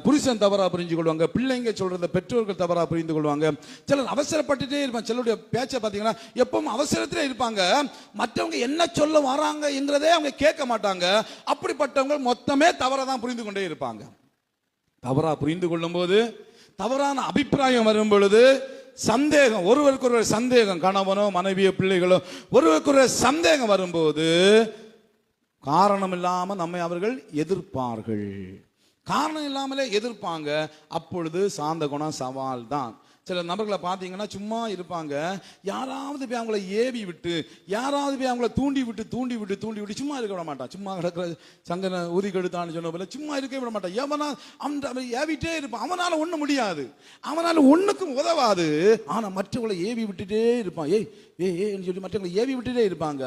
புருஷன் தவறா புரிஞ்சு கொள்வாங்க, பிள்ளைங்க சொல்றதை பெற்றோர்கள் தவறா புரிந்து கொள்வாங்க. சிலர் அவசரப்பட்டுட்டே இருப்பாங்க. சிலருடைய பேச்சை பார்த்தீங்கன்னா எப்பவும் அவசரத்திலே இருப்பாங்க, மற்றவங்க என்ன சொல்ல வராங்க என்றதே அவங்க கேட்க மாட்டாங்க. அப்படிப்பட்டவங்க மொத்தமே தவறா தான் புரிந்து கொண்டே இருப்பாங்க. தவறா புரிந்து கொள்ளும் போது, தவறான அபிப்பிராயம் வரும் பொழுது சந்தேகம், ஒருவருக்கொருவர் சந்தேகம், கணவனோ மனைவியோ பிள்ளைகளோ ஒருவருக்கொருவர் சந்தேகம் வரும்போது காரணம் இல்லாமல் நம்மை அவர்கள் எதிர்ப்பார்கள். காரணம் இல்லாமலே எதிர்ப்பாங்க. அப்பொழுது சாந்த குணம் சவால் தான். சில நபர்களை பார்த்தீங்கன்னா சும்மா இருப்பாங்க, யாராவது போய் அவங்கள ஏவி விட்டு, யாராவது போய் அவங்கள தூண்டி விட்டு சும்மா இருக்க விட மாட்டான். சும்மா கிடக்கிற சங்கனை ஊதி கெடுத்தான்னு சொன்ன போல சும்மா இருக்க விட மாட்டான். எவனா அவன் ஏவிட்டே இருப்பான். அவனால ஒன்றும் முடியாது, அவனால ஒன்றுக்கும் உதவாது. ஆனால் மற்றவங்களை ஏவி விட்டுட்டே இருப்பான். ஏன்னு சொல்லி மற்றவங்களை ஏவி விட்டுட்டே இருப்பாங்க.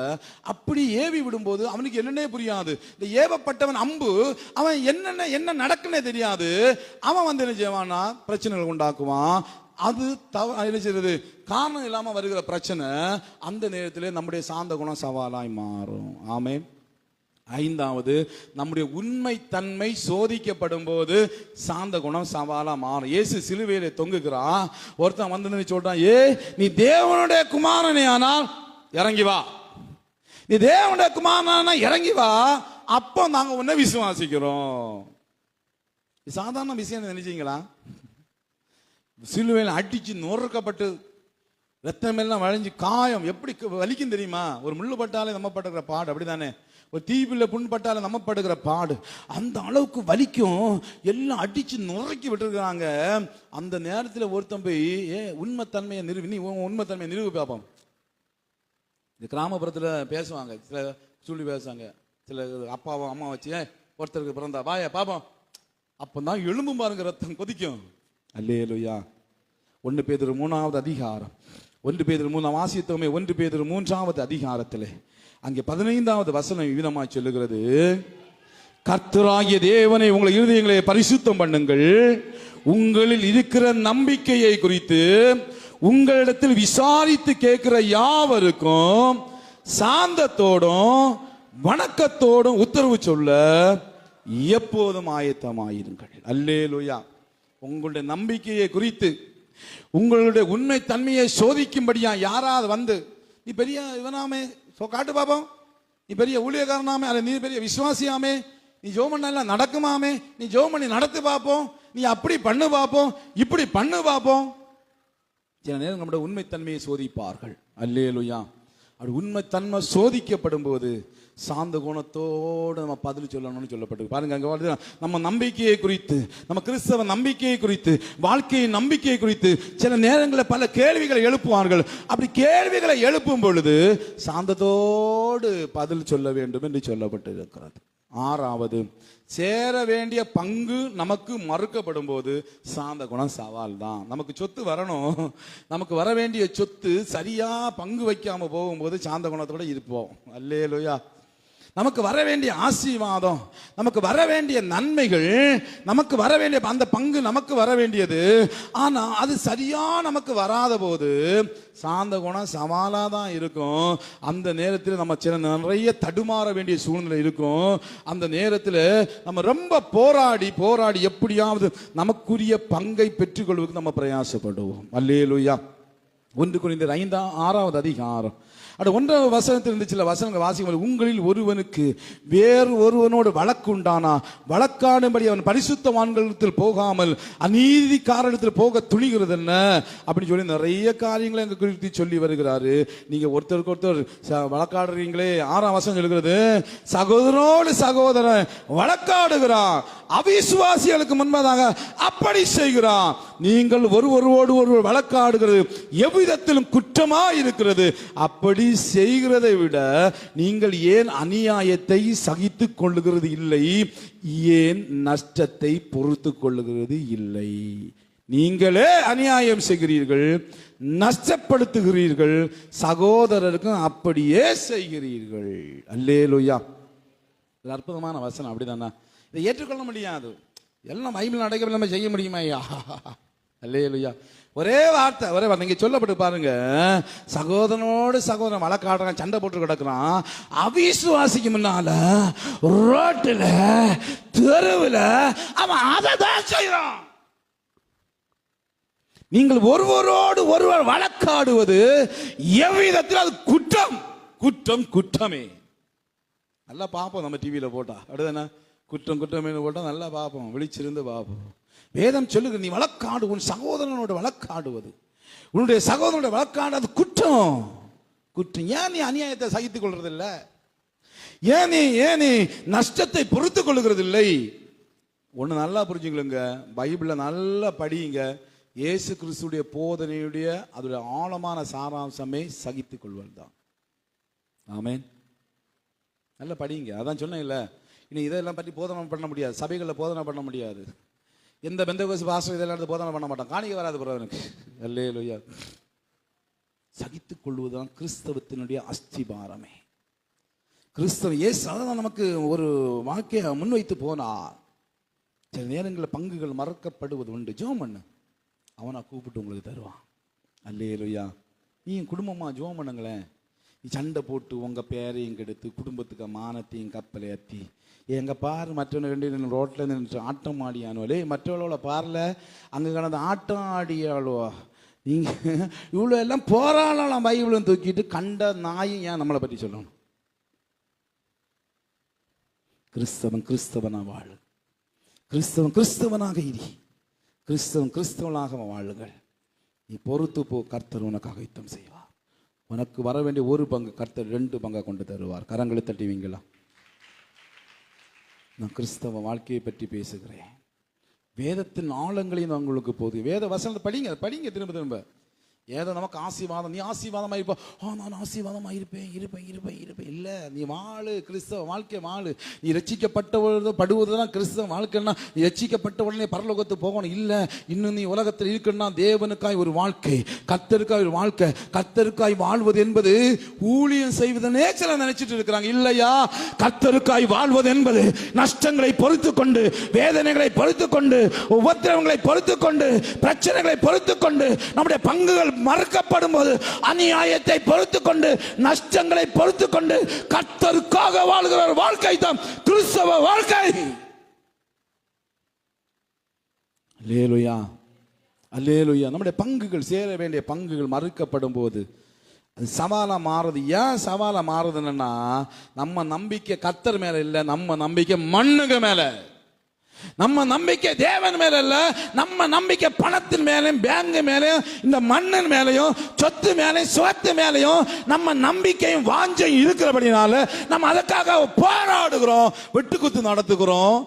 அப்படி ஏவி விடும்போது அவனுக்கு என்னன்னே புரியாது. இந்த ஏவப்பட்டவன் அம்பு, அவன் என்ன நடக்குன்னே தெரியாது. அவன் வந்து என்ன செய்வான்னா பிரச்சனைகள் உண்டாக்குவான். அது என்ன செய்யறது, காரணம் இல்லாம வருகிற பிரச்சனை அந்த நேரத்தில் நம்முடைய சாந்த குணம் சவாலாய் மாறும். ஆமென். 5வது, நம்முடைய உண்மை தன்மை சோதிக்கப்படும் போது சாந்த குணம் சவாலா மாறும். இயேசு சிலுவையிலே தொங்குகிறான். ஒருத்தன் வந்து சொல்றான், நீ தேவனுடைய குமாரனே ஆனால் இறங்கி வா, நீ தேவனுடைய குமாரனா இறங்கி வா, அப்போ நாங்க உன்னை விசுவாசிக்கிறோம். சாதாரண விஷயம் நினைச்சீங்களா? சிலுவையில் அடிச்சு நொறுக்கப்பட்டு ரத்தம் எல்லாம் வளைஞ்சு காயம் எப்படி வலிக்கும் தெரியுமா? ஒரு முள்ளு பட்டாலே நம்ம படுகிற பாடு அப்படிதானே, ஒரு தீபில்ல புண்பட்டாலே நம்ம படுகிற பாடு அந்த அளவுக்கு வலிக்கும். எல்லாம் அடிச்சு நுரைக்கி விட்டுருக்காங்க. அந்த நேரத்தில் ஒருத்தன் போய் உண்மைத்தன்மையை நிறுவி, நீ உண்மைத்தன்மையை நிறுவி பார்ப்போம். இந்த கிராமப்புறத்தில் பேசுவாங்க, சில சொல்லி பேசுவாங்க, சில அப்பாவும் அம்மா வச்சு ஒருத்தருக்கு பிறந்தா வாய பாப்போம், அப்பதான் எலும்பு பாருங்க ரத்தம் கொதிக்கும். அல்லேலூயா. 1 பேதுரு 3வது அதிகாரம், 1 பேதுரு 3 வாசித்தோமே, 1 பேதுரு 3வது அதிகாரத்திலே அங்கே 15வது வசனம் விதமாய் சொல்லுகிறது, கர்த்தராகிய தேவனை உங்கள் இருதயங்களை பரிசுத்தம் பண்ணுங்கள், உங்களில் இருக்கிற நம்பிக்கையை குறித்து உங்களிடத்தில் விசாரித்து கேட்கிற யாவருக்கும் சாந்தத்தோடும் வணக்கத்தோடும் உத்தரவு சொல்ல எப்போதும் ஆயத்தமாயிருங்கள். அல்லேலூயா. உங்களுடைய நம்பிக்கையை குறித்து உங்களுடைய உண்மை தன்மையை சோதிக்கும்படியா யாராவது வந்து, நீ பெரிய இவனாமே காட்டு பாப்போம், நீ பெரிய ஊழியக்காரனாமே, அல்ல நீ பெரிய விசுவாசியாமே, நீ ஜோம் பண்ணலாம் நடக்குமாமே, நீ ஜோம் பண்ணி நடத்து பார்ப்போம், நீ அப்படி பண்ணு பார்ப்போம், இப்படி பண்ணு பார்ப்போம். சில நேரம் நம்முடைய உண்மைத்தன்மையை சோதிப்பார்கள். அல்லேலூயா. அப்படி உண்மைத்தன்மை சோதிக்கப்படும் போது சாந்த குணத்தோடு நம்ம பதில் சொல்லணும்னு சொல்லப்பட்டு பாருங்க. அங்க நம்ம நம்பிக்கையை குறித்து, நம்ம கிறிஸ்தவ நம்பிக்கையை குறித்து, வாழ்க்கையின் நம்பிக்கையை குறித்து சில நேரங்களில் பல கேள்விகளை எழுப்புவார்கள். அப்படி கேள்விகளை எழுப்பும் பொழுது சாந்தத்தோடு பதில் சொல்ல வேண்டும் என்று சொல்லப்பட்டு இருக்கிறது. 6வது, சேர வேண்டிய பங்கு நமக்கு மறுக்கப்படும் போது சாந்த குணம் சவால் தான். நமக்கு சொத்து வரணும், நமக்கு வர வேண்டிய சொத்து சரியா பங்கு வைக்காம போகும்போது சாந்த குணத்தோட இருப்போம். அல்லேலூயா. நமக்கு வர வேண்டிய ஆசீர்வாதம், நமக்கு வர வேண்டிய நன்மைகள், நமக்கு வர வேண்டிய அந்த பங்கு நமக்கு வர வேண்டியது, ஆனா அது சரியா நமக்கு வராத போது சாந்த குணம் சவாலா தான் இருக்கும். அந்த நேரத்தில் நம்ம சில நிறைய தடுமாற வேண்டிய சூழ்நிலை இருக்கும். அந்த நேரத்தில் நம்ம ரொம்ப போராடி போராடி எப்படியாவது நமக்குரிய பங்கை பெற்றுக்கொள்வதற்கு நம்ம பிரயாசப்படுவோம். அல்லேலூயா. 1 கொரிந்தியர் 6வது அதிகாரம் 1வது வசனத்தில் இருந்து சில வசனங்கள் வாசிக்கும். உங்களில் ஒருவனுக்கு வேறு ஒருவனோடு வழக்கு உண்டானா வழக்காடும்படி அவன் பரிசுத்தவான்களிடத்தில் போகாமல் அநீதிக்காரனிடத்தில் போக துணிகிறது என்ன அப்படின்னு சொல்லி நிறைய காரியங்களை எங்க குறித்து சொல்லி வருகிறாரு. நீங்க ஒருத்தருக்கு ஒருத்தர் வழக்காடுறீங்களே. 6ஆம் வசனம் சொல்கிறது, சகோதரனோடு சகோதரன் வழக்காடுகிறான், அவிசுவாசிகளுக்கு முன்பதாக அப்படி செய்கிறான். நீங்கள் ஒருவரோடு ஒருவர் வழக்காடுகிறது எவ்விதத்திலும் குற்றமா இருக்கிறது. அப்படி செய்கிறதை விட நீங்கள் ஏன் அநியாயத்தை சகித்துக் கொள்ளுகிறது இல்லை? ஏன் நஷ்டத்தை பொறுத்து கொள்ளுகிறது இல்லை? நீங்களே அநியாயம் செய்கிறீர்கள், நஷ்டப்படுத்துகிறீர்கள், சகோதரருக்கும் அப்படியே செய்கிறீர்கள். அல்லேலூயா. அற்புதமான வசனம். அப்படிதானா? இதை ஏற்றுக்கொள்ள முடியாது. எல்லாம் பைபிள் நடக்க நம்ம செய்ய முடியுமா? ஐயா அல்லேலூயா. ஒரே வார்த்தை இங்க சொல்லப்பட்டு பாருங்க, சகோதரனோடு சகோதரன் வழக்காடுறான், சண்டை போட்டு கிடக்குறான், அவிசுவாசிக்கு முன்னால ரோட்டுல தெருவில் அவன் அதை தான் செய்யறான். நீங்கள் ஒருவரோடு ஒருவர் வழக்காடுவது எவ்விதத்தில் அது குற்றம், குற்றம் குற்றமே. நல்லா பார்ப்போம் நம்ம டிவியில போட்டா, அப்படிதானே? குற்றம் குற்றமே போட்டா நல்லா பார்ப்போம், விழிச்சிருந்து பார்ப்போம். வேதம் சொல்லுங்க, நீ வழக்காடு, உன் சகோதரனோட வழக்காடுவது, உன்னுடைய சகோதரனோட வழக்காடு குற்றம், குற்றம். ஏன் நீ அநியாயத்தை சகித்துக் கொள்றது இல்லை? ஏன் நீ நஷ்டத்தை பொறுத்துக் கொள்கிறது இல்லை? ஒண்ணு நல்லா புரிஞ்சுங்களுங்க, பைபிள நல்லா படியுங்க. இயேசு கிறிஸ்துடைய போதனையுடைய அதோட ஆழமான சாராம்சமே சகித்துக் கொள்வது தான். ஆமென். நல்லா படிங்க. அதான் சொன்னேன் இல்ல, இனி இதெல்லாம் பற்றி போதனை பண்ண முடியாது, சபைகளில் போதனை பண்ண முடியாது. எந்த பெந்தகோஸ்து பாஸ்டர் இதெல்லாம் போதனை பண்ண மாட்டான், காணிக்க வராது பிறவனுக்கு. அல்லேலூயா. சகித்துக் கொள்வதுதான் கிறிஸ்தவத்தினுடைய அஸ்திபாரமே. கிறிஸ்தவ இயேசு அதான் நமக்கு ஒரு வாக்கிய முன்வைத்து போனார். சில நேரங்களில் பங்குகள் மறக்கப்படுவது உண்டு. ஜோம் பண்ணு, அவனை கூப்பிட்டு உங்களுக்கு தருவான். அல்லேலூயா. நீ குடும்பமா ஜோம் பண்ணுங்களேன். நீ சண்டை போட்டு உங்க பேரையும் கெடுத்து குடும்பத்துக்கு மானத்தையும் கப்பலை ஏற்றி, எங்க பாரு மற்றவங்க 2 ரோட்ல இருந்து ஆட்டம் ஆடியானுவலே, மற்றவளோட பாருல அங்க கிடந்த ஆட்டம் ஆடியாளுவா. நீங்க இவ்வளோ எல்லாம் போராடலாம் பைபிளும் தூக்கிட்டு கண்ட நாயும் ஏன் நம்மளை பற்றி சொல்லணும்? கிறிஸ்தவன் கிறிஸ்தவனா வாழு, கிறிஸ்தவன் கிறிஸ்தவனாக இரு, கிறிஸ்தவனாக வாழுங்கள். நீ பொறுத்து போ, கர்த்தர் உனக்காக யுத்தம் செய்வார். உனக்கு வர வேண்டிய ஒரு பங்கு கர்த்தர் 2 பங்கா கொண்டு தருவார். கரங்களை தட்டுவீங்களா? நான் கிறிஸ்தவ வாழ்க்கையை பற்றி பேசுகிறேன். வேதத்தின் ஆழங்களையும் நான் உங்களுக்கு போது. வேத வசனத்தை படிங்க திரும்ப திரும்ப. ஏதோ நமக்கு ஆசீர்வாதம், நீ ஆசீர்வாதமாக இருப்ப, நான் ஆசீர்வாதமாக இருப்பேன். இல்லை, நீ வாழு, கிறிஸ்தவ வாழ்க்கை வாழு. நீ ரட்சிக்கப்படுவதுதான் கிறிஸ்தவ வாழ்க்கைன்னா நீ ரட்சிக்கப்பட்ட உடனே பரலோகத்துக்கு போகணும். இல்லை, இன்னும் நீ உலகத்தில் இருக்குன்னா தேவனுக்காய் ஒரு வாழ்க்கை, கர்த்தருக்காய் ஒரு வாழ்க்கை. கர்த்தருக்காய் வாழ்வது என்பது ஊழியம் செய்வதனே சில நினைச்சிட்டு இருக்கிறாங்க. இல்லையா, கர்த்தருக்காய் வாழ்வது என்பது நஷ்டங்களை பொறுத்து கொண்டு, வேதனைகளை பொறுத்து கொண்டு, உபத்திரவங்களை பொறுத்து கொண்டு, பிரச்சனைகளை பொறுத்து கொண்டு, நம்முடைய பங்குகள் மறுக்கப்படும் போது அநியாயத்தை பொறுத்து கொண்டு, நஷ்டங்களை பொறுத்து கொண்டு கர்த்தருக்காக வாழ்கிற வாழ்க்கை தான் கிறிஸ்தவ வாழ்க்கை. அல்லேலூயா, அல்லேலூயா. நம்முடைய பங்குகள், சேர வேண்டிய பங்குகள் மறுக்கப்படும் போது அது சவாலா மாறுது. ஏன் சவாலா மாறுதுன்னா, நம்ம நம்பிக்கை கர்த்தர் மேல இல்லை, நம்ம நம்பிக்கை மண்ணுங்க மேல. நம்ம நம்பிக்கை தேவன் மேல இல்ல, நம்ம நம்பிக்கை பணத்தின் மேலையும், பேங்க் மேலையும், இந்த மண்ணின் மேலையும், சொத்து மேலையும், சுகத்து மேலையும் நம்ம நம்பிக்கையும் வாஞ்சையும் இருக்கிறபடினால நம்ம அதுக்காக போராடுகிறோம், வெட்டுக்குத்து நடத்துகிறோம்,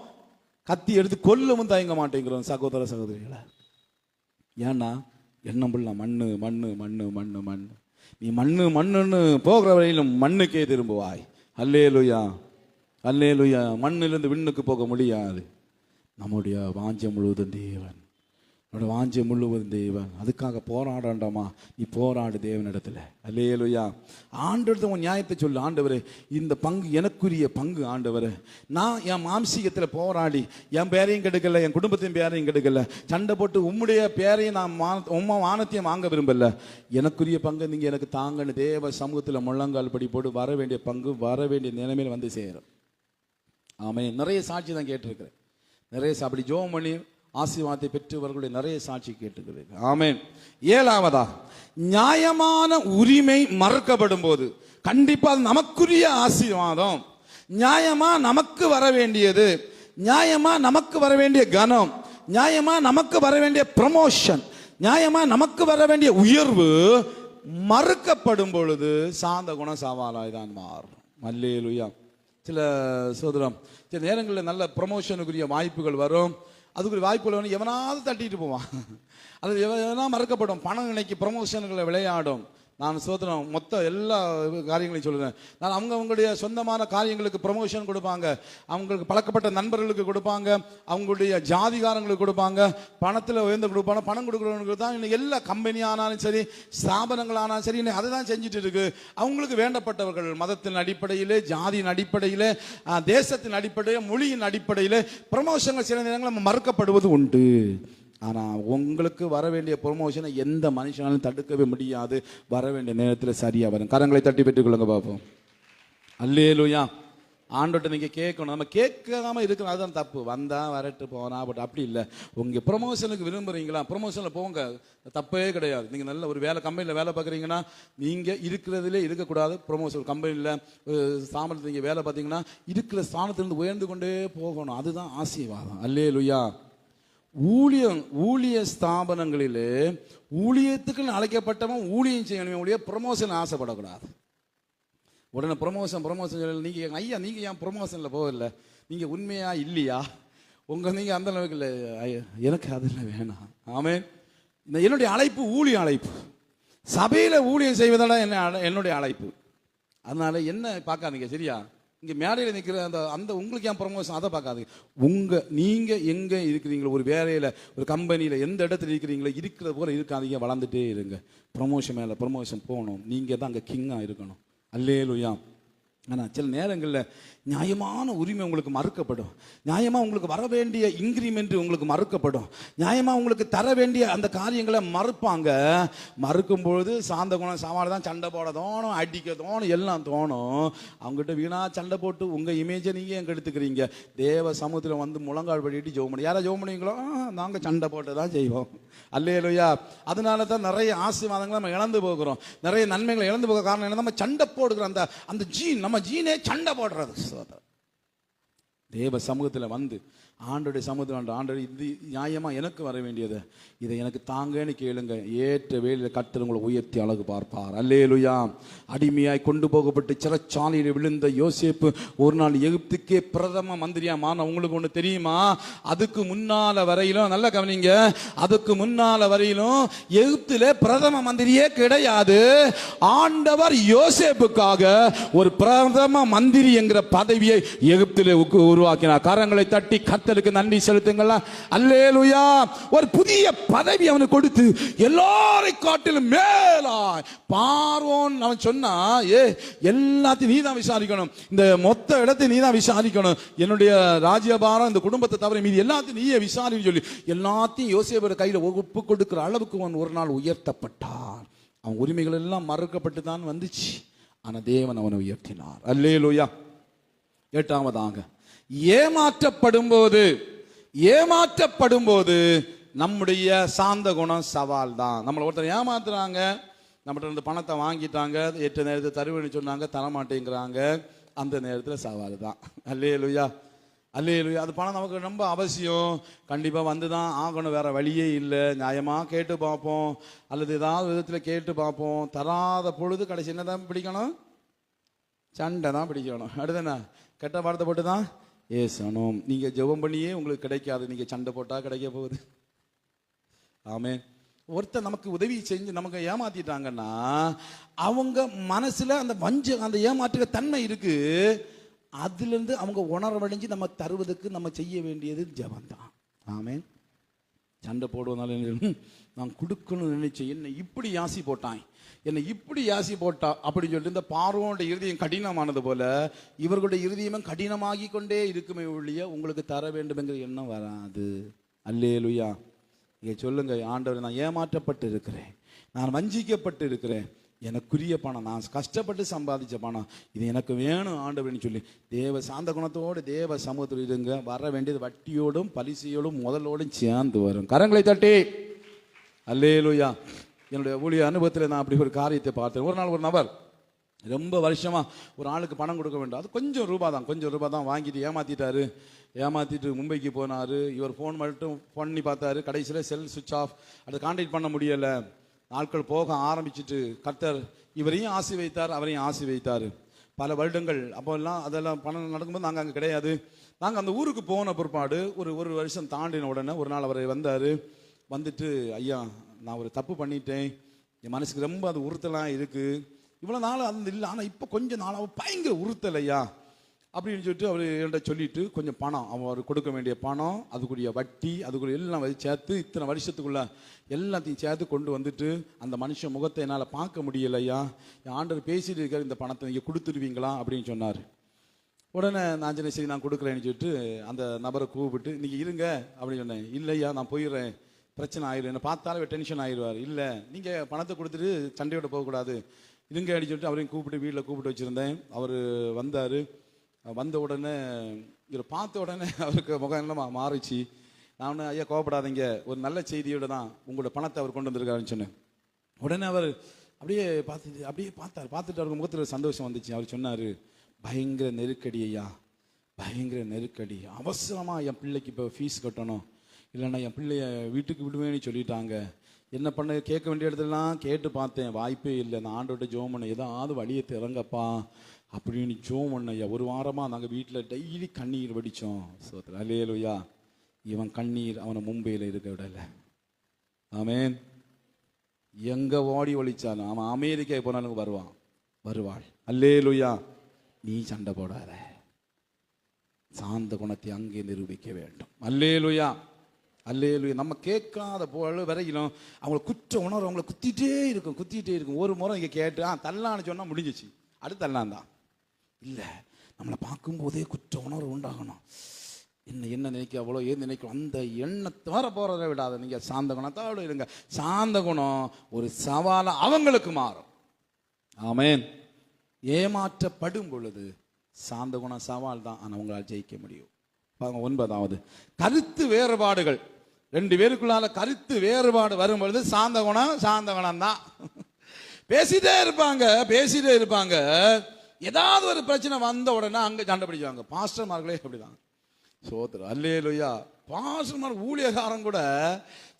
கத்தி எடுத்து கொல்லவும் தயங்க மாட்டேங்கிறோம் சகோதர சகோதரிகளை. ஏன்னா எண்ணம்புள்ள மண்ணு மண்ணு மண்ணு மண்ணு மண்ணு. நீ மண்ணுன்னு போகிற வரையிலும் மண்ணுக்கே திரும்புவாய். அல்லேலூயா, அல்லேலூயா. மண்ணிலிருந்து விண்ணுக்கு போக முடியாது. நம்முடைய வாஞ்சை முழுவதும் தேவன், நம்முடைய வாஞ்சை முழுவதும் தேவன். அதுக்காக போராடாண்டாமா, நீ போராடு தேவனிடத்துல. அல்லேலூயா. ஆண்டவர்கிட்ட உன் நியாயத்தை சொல்லு. ஆண்டவரே, இந்த பங்கு எனக்குரிய பங்கு ஆண்டவரே. நான் என் மாம்சீகத்தில் போராடி என் பேரையும் கெடுக்கல, என் குடும்பத்தின் பேரையும் கெடுக்கல, சண்டை போட்டு உம்முடைய பேரையும் நான் வானத்தையும் வாங்க விரும்பல. எனக்குரிய பங்கு நீங்க எனக்கு தாங்கன்னு தேவ சமூகத்தில் முழங்கால் படி போட்டு வர வேண்டிய பங்கு வர வேண்டிய நிலைமையில் வந்து சேரும். ஆமென். நிறைய சாட்சி தான் கேட்டிருக்கிறேன். நிறைய அப்படி ஜெபம் பண்ணி ஆசீர்வாதத்தை பெற்றவர்களுடைய நிறைய சாட்சி கேட்டுக்கிறேன். ஆமென். 7வதா, நியாயமான உரிமை மறுக்கப்படும் போது கண்டிப்பா நமக்குரிய ஆசீர்வாதம், நியாயமா நமக்கு வர வேண்டியது, நியாயமா நமக்கு வர வேண்டிய கனம், நியாயமா நமக்கு வர வேண்டிய ப்ரமோஷன், நியாயமா நமக்கு வர வேண்டிய உயர்வு மறுக்கப்படும் பொழுது சாந்த குணம் சவாலாய் தான் மாறும். அல்லேலூயா. சில சோதரம் சில நேரங்களில் நல்ல ப்ரமோஷனுக்குரிய வாய்ப்புகள் வரும். அதுக்குரிய வாய்ப்புகள் வந்து எவனாவது தட்டிட்டு போவான், அது எவனா மறுக்கப்படும். பணம் நினைக்கி ப்ரமோஷன்களை விளையாடும். நான் சோதனம் மொத்த எல்லா காரியங்களையும் சொல்லுறேன். நான் அவங்களுடைய சொந்தமான காரியங்களுக்கு ப்ரமோஷன் கொடுப்பாங்க, அவங்களுக்கு பழக்கப்பட்ட நண்பர்களுக்கு கொடுப்பாங்க, அவங்களுடைய ஜாதிகாரங்களுக்கு கொடுப்பாங்க, பணத்தில் உயர்ந்து கொடுப்பாங்க. பணம் கொடுக்குறவங்களுக்கு தான் இன்னும் எல்லா கம்பெனி ஆனாலும் சரி, ஸ்தாபனங்கள் ஆனாலும் சரி, இன்னும் அதை தான் செஞ்சுட்டு இருக்கு. அவங்களுக்கு வேண்டப்பட்டவர்கள் மதத்தின் அடிப்படையில், ஜாதியின் அடிப்படையில், தேசத்தின் அடிப்படையில், மொழியின் அடிப்படையில் ப்ரமோஷன்கள் சில நேரங்கள் நம்ம மறுக்கப்படுவது உண்டு. ஆனால் உங்களுக்கு வர வேண்டிய ப்ரொமோஷனை எந்த மனுஷனாலும் தடுக்கவே முடியாது. வர வேண்டிய நேரத்தில் சரியாக வரும். கரங்களை தட்டி பெற்றுக்கொள்ளுங்க பார்ப்போம். அல்லேலூயா. ஆண்டோட்ட நீங்கள் கேட்கணும். நம்ம கேட்காம இருக்கணும், அதுதான் தப்பு. வந்தா வரட்டு போனா பட் அப்படி இல்லை. உங்கள் ப்ரொமோஷனுக்கு விரும்புகிறீங்களா, ப்ரொமோஷனில் போங்க, தப்பே கிடையாது. நீங்கள் நல்ல ஒரு கம்பெனியில் வேலை பார்க்குறீங்கன்னா நீங்கள் இருக்கிறதுலே இருக்கக்கூடாது. ப்ரொமோஷன் கம்பெனியில் ஸ்தாபனத்தில் நீங்கள் வேலை பார்த்தீங்கன்னா இருக்கிற ஸ்தானத்திலிருந்து உயர்ந்து கொண்டே போகணும். அதுதான் ஆசீர்வாதம். அல்லேலூயா. ஊழிய ஸ்தாபனங்களிலே ஊழியத்துக்கு அழைக்கப்பட்டவன் ஊழியம் செய்யணுமே ஒழிய ப்ரொமோஷன் ஆசைப்படக்கூடாது. உடனே ப்ரொமோஷன் நீங்கள் ஐயா நீங்கள் ஏன் ப்ரொமோஷனில் போகல, நீங்கள் உண்மையா இல்லையா, நீங்கள் அந்த அளவுக்கு இல்லை, எனக்கு அதில் வேணாம். ஆமென். என்னுடைய அழைப்பு ஊழிய அழைப்பு, சபையில் ஊழியம் செய்வதால என்னுடைய அழைப்பு. அதனால என்ன பார்க்காதீங்க, சரியா? இங்கே மேடையில் நிற்கிற அந்த உங்களுக்கு ஏன் ப்ரொமோஷன் அதை பார்க்காதீங்க. நீங்கள் எங்கே இருக்கிறீங்களோ, ஒரு வேலையில், ஒரு கம்பெனியில், எந்த இடத்துல இருக்கிறீங்களோ இருக்கிற போல இருக்காதீங்க. வளர்ந்துட்டே இருங்க. ப்ரொமோஷன் மேலே ப்ரொமோஷன் போகணும். நீங்கள் தான் அங்கே கிங்காக இருக்கணும். அல்லேலூயா. ஆனால் சில நேரங்களில் நியாயமான உரிமை உங்களுக்கு மறுக்கப்படும். நியாயமாக உங்களுக்கு வர வேண்டிய இன்க்ரிமெண்ட் உங்களுக்கு மறுக்கப்படும். நியாயமாக உங்களுக்கு தர வேண்டிய அந்த காரியங்களை மறுப்பாங்க. மறுக்கும்பொழுது சாந்த குணம் சவால் தான், சண்டை போட தோணும், அடிக்க தோணும், எல்லாம் தோணும். அவங்ககிட்ட வீணா சண்டை போட்டு உங்கள் இமேஜை நீங்கள் எங்கே எடுத்துக்கிறீங்க? தேவ சமூகத்தில் வந்து முழங்கால் படிட்டு ஜெபம் பண்ணி, யாரை ஜெபம் பண்ணுவீங்களோ நாங்கள் சண்டை போட்டு தான் செய்வோம். அல்லேலூயா. அதனால தான் நிறைய ஆசீர்வாதங்களை நம்ம இழந்து போகிறோம், நிறைய நன்மைகளை இழந்து போக காரணம் என்ன? நம்ம சண்டை போடுகிற அந்த ஜீன், நம்ம ஜீனே சண்டை போடுறது. தேவ சமூகத்தில் வந்து ஆண்டோடைய சமுத்திரம் ஆண்டோட இது நியாயமாக எனக்கு வர வேண்டியது, இதை எனக்கு தாங்கன்னு கேளுங்க. ஏற்ற வேலையில் கர்த்தர் உங்களை உயர்த்தி அழகு பார்ப்பார். அல்லேலூயா. அடிமையாய் கொண்டு போகப்பட்டு சிறைச்சாலையில் விழுந்த யோசேப்பு ஒரு நாள் எகிப்துக்கே பிரதம மந்திரியா மாறின. உங்களுக்கு ஒன்று தெரியுமா? அதுக்கு முன்னால வரையிலும், நல்ல கவனிங்க, அதுக்கு முன்னால வரையிலும் எகிப்திலே பிரதம மந்திரியே கிடையாது. ஆண்டவர் யோசேப்புக்காக ஒரு பிரதம மந்திரி என்கிற பதவியை எகிப்திலே உருவாக்கினார். கரங்களை தட்டி கர்த்தருக்கு நன்றி செலுத்துங்களா. அல்லேலூயா. ஒரு புதிய பதவி அவனுக்கு கொடுத்து எல்லாரை காட்டிலும் மேலாய் பார்வோன் அவன் சொன்னா, எல்லாத்தையும் நீதான் விசாரிக்கணும், இந்த மொத்த இடத்தை நீதான் விசாரிக்கணும், என்னுடைய ராஜ்யபாரம் இந்த குடும்பத்தை தவிர மீதி எல்லாத்தையும் நீயே விசாரின்னு சொல்லி எல்லாத்தையும் யோசேப்பு கையில ஒப்பு கொடுக்கிற அளவுக்கு அவன் ஒரு நாள் உயர்த்தப்பட்டான். அவன் உரிமைகள் எல்லாம் மறுக்கப்பட்டு தான் வந்துச்சு. ஆனா தேவன் அவனை உயர்த்தினார். அல்லேலூயா. எட்டாவதாக, ஏமாற்றப்படும் போது நம்முடைய சாந்த குணம் சவால் தான். நம்மளை ஒருத்தர் ஏமாத்துறாங்க, நம்மகிட்ட இருந்து பணத்தை வாங்கிட்டாங்க, ஏற்ற நேரத்தில் தருவேன்னு சொன்னாங்க, தரமாட்டேங்கிறாங்க, அந்த நேரத்தில் சவால் தான். அல்லேலூயா. அல்லேலூயா. அது பணம் நமக்கு ரொம்ப அவசியம், கண்டிப்பாக வந்து தான் ஆகணும், வேற வழியே இல்லை. நியாயமாக கேட்டு பார்ப்போம், அல்லது ஏதாவது விதத்தில் கேட்டு பார்ப்போம். தராத பொழுது கடைசி என்ன தான் பிடிக்கணும்? சண்டை தான் பிடிக்கணும். அடுத்தண்ணா கெட்ட வார்த்தை போட்டு தான் ஏசணும். நீங்கள் ஜெபம் பண்ணியே உங்களுக்கு கிடைக்காது, நீங்கள் சண்டை போட்டால் கிடைக்க போகுது. ஆமே. ஒருத்தர் நமக்கு உதவி செஞ்சு நமக்கு ஏமாத்திட்டாங்கன்னா அவங்க மனசுல அந்த ஏமாற்றுற தன்மை இருக்கு. அதுல இருந்து அவங்க உணர்வடைஞ்சு நம்ம தருவதற்கு நம்ம செய்ய வேண்டியது ஜெபம் தான். ஆமே. சண்டை போடுவதால நான் கொடுக்கணும்னு நினைச்சேன், என்னை இப்படி யாசி போட்டான், என்னை இப்படி யாசி போட்டா அப்படின்னு சொல்லிட்டு இந்த பார்வோனுடைய இருதயம் கடினமானது போல இவர்களுடைய இருதயமும் கடினமாகி கொண்டே இருக்குமே ஒழிய உங்களுக்கு தர வேண்டும் என்கிற எண்ணம் வராது. அல்லேலூயா. இங்கே சொல்லுங்க, ஆண்டவர், நான் ஏமாற்றப்பட்டு இருக்கிறேன், நான் வஞ்சிக்கப்பட்டு இருக்கிறேன், எனக்குரிய பணம், நான் கஷ்டப்பட்டு சம்பாதிச்ச பணம், இது எனக்கு வேணும் ஆண்டவர்னு சொல்லி தேவ சாந்த குணத்தோடு தேவ சமூகத்தில் இருங்க. வர வேண்டியது வட்டியோடும் பலிசையோடும் முதலோடும் சேர்ந்து வரும். கரங்களை தட்டி அல்லேலூயா. என்னுடைய ஊழிய அனுபவத்தில் நான் அப்படி ஒரு காரியத்தை பார்த்தேன். ஒரு நாள் ஒரு நபர் ரொம்ப வருஷமா ஒரு ஆளுக்கு பணம் கொடுக்க வேண்டும், அது கொஞ்சம் ரூபா தான் வாங்கிட்டு ஏமாத்திட்டு மும்பைக்கு போனார். இவர் ஃபோன் மட்டும் பண்ணி பார்த்தாரு, கடைசியில் செல் சுவிட்ச் ஆஃப், அதை கான்டாக்ட் பண்ண முடியலை. நாட்கள் போக ஆரம்பிச்சுட்டு கர்த்தர் இவரையும் ஆசி வைத்தார், அவரையும் ஆசி வைத்தார். பல வருடங்கள் அப்போல்லாம் அதெல்லாம் பணம் நடக்கும்போது நாங்கள் அங்கே கிடையாது. நாங்கள் அந்த ஊருக்கு போன பிற்பாடு ஒரு வருஷம் தாண்டின உடனே ஒரு நாள் அவர் வந்துட்டு, ஐயா, நான் ஒரு தப்பு பண்ணிட்டேன், என் மனசுக்கு ரொம்ப அது உறுத்தலாம் இருக்குது, இவ்வளோ நாள் அது இல்லை, ஆனால் இப்போ கொஞ்சம் நாளாக பயங்கர உறுத்தல் ஐயா அப்படின்னு சொல்லிட்டு அவர் என்கிட்ட சொல்லிட்டு கொஞ்சம் பணம், அவர் கொடுக்க வேண்டிய பணம், அதுக்குரிய வட்டி, அதுக்குரிய எல்லாம் சேர்த்து இத்தனை வருஷத்துக்குள்ள எல்லாத்தையும் சேர்த்து கொண்டு வந்துட்டு அந்த மனுஷன் முகத்தை என்னால் பார்க்க முடியலையா, என் ஆண்டவர் பேசிட்டு இருக்கார், இந்த பணத்தை நீங்கள் கொடுத்துருவீங்களா அப்படின்னு சொன்னார். உடனே நான் சொன்னேன், சரி நான் கொடுக்குறேன்னு சொல்லிட்டு அந்த நபரை கூப்பிட்டு நீங்கள் இருங்க அப்படின்னு சொன்னேன். இல்லையா, நான் போயிடுறேன், பிரச்சனை ஆயிடும், என்னை பார்த்தாலே டென்ஷன் ஆயிடுவார். இல்லை, நீங்கள் பணத்தை கொடுத்துட்டு சண்டையோட போகக்கூடாது, இருங்க அப்படின்னு சொல்லிட்டு அவரையும் வீட்டில் கூப்பிட்டு வச்சுருந்தேன். அவர் வந்தார். வந்த உடனே இவரை பார்த்த உடனே அவருக்கு முகம் எல்லாம் மாறிச்சு. நான் ஐயா கோவப்படாதீங்க, ஒரு நல்ல செய்தியோட தான் உங்களோட பணத்தை அவர் கொண்டு வந்திருக்காருன்னு சொன்னேன். உடனே அவர் அப்படியே பார்த்துட்டு அவருக்கு முகத்தில் சந்தோஷம் வந்துச்சு. அவர் சொன்னார், பயங்கர நெருக்கடி ஐயா, பயங்கர நெருக்கடி, அவசரமாக என் பிள்ளைக்கு இப்போ ஃபீஸ் கட்டணும், இல்லைன்னா என் பிள்ளைய வீட்டுக்கு விடுவேன்னு சொல்லிட்டாங்க, என்ன பண்ண கேட்க வேண்டிய இடத்துலலாம் கேட்டு பார்த்தேன், வாய்ப்பே இல்லை, நான் ஆண்டோட்ட ஜோம் பண்ண ஏதாவது வழியை திறங்கப்பா அப்படின்னு ஜோம் பண்ண ஐயா. ஒரு வாரமாக நாங்கள் வீட்டில் டெய்லி கண்ணீர் வடித்தோம். சோதர அல்லேலூயா. இவன் கண்ணீர் அவனை மும்பையில் இருக்க விடலை. ஆமேன். எங்கே ஓடி ஒழிச்சாலும் அவன் அமெரிக்கா போனாலும் வருவாள். அல்லேலூயா. நீ சண்டை போடாத, சாந்த குணத்தை அங்கே நிரூபிக்க வேண்டும். அல்லேலூயா. அல்லேலூயா. நம்ம கேட்காத போல வரையிலும் அவங்களை குற்ற உணர்வு அவங்களை குத்திட்டே இருக்கும். ஒரு முறை இங்கே கேட்டு தள்ளான்னு சொன்னால் முடிஞ்சிச்சு, அடுத்து தள்ளான் தான். இல்லை, நம்மளை பார்க்கும்போதே குற்ற உணர்வு உண்டாகணும். என்ன நினைக்க அவ்வளோ ஏன் நினைக்கும், அந்த எண்ணத்தை வர போகிறத விடாத. நீங்கள் சாந்த குணத்தோடு இருங்க. சாந்த குணம் ஒரு சவாலை அவங்களுக்கு மாறும். ஆமேன். ஏமாற்றப்படும் பொழுது சாந்த குணம் சவால் தான், ஆனால் அவங்களால் ஜெயிக்க முடியும். 9வது, கருத்து வேறுபாடுகள். 2 பேருக்குள்ளால கருத்து வேறுபாடு வரும்பொழுது சாந்த குணம் தான். பேசிட்டே இருப்பாங்க. ஏதாவது ஒரு பிரச்சனை வந்த உடனே அங்கே சண்டை பிடிச்சாங்க. பாஸ்டர்மார்களே அப்படிதான், சோத்திரம். அல்லேலூயா. பாசமான ஊழியக்காரன் கூட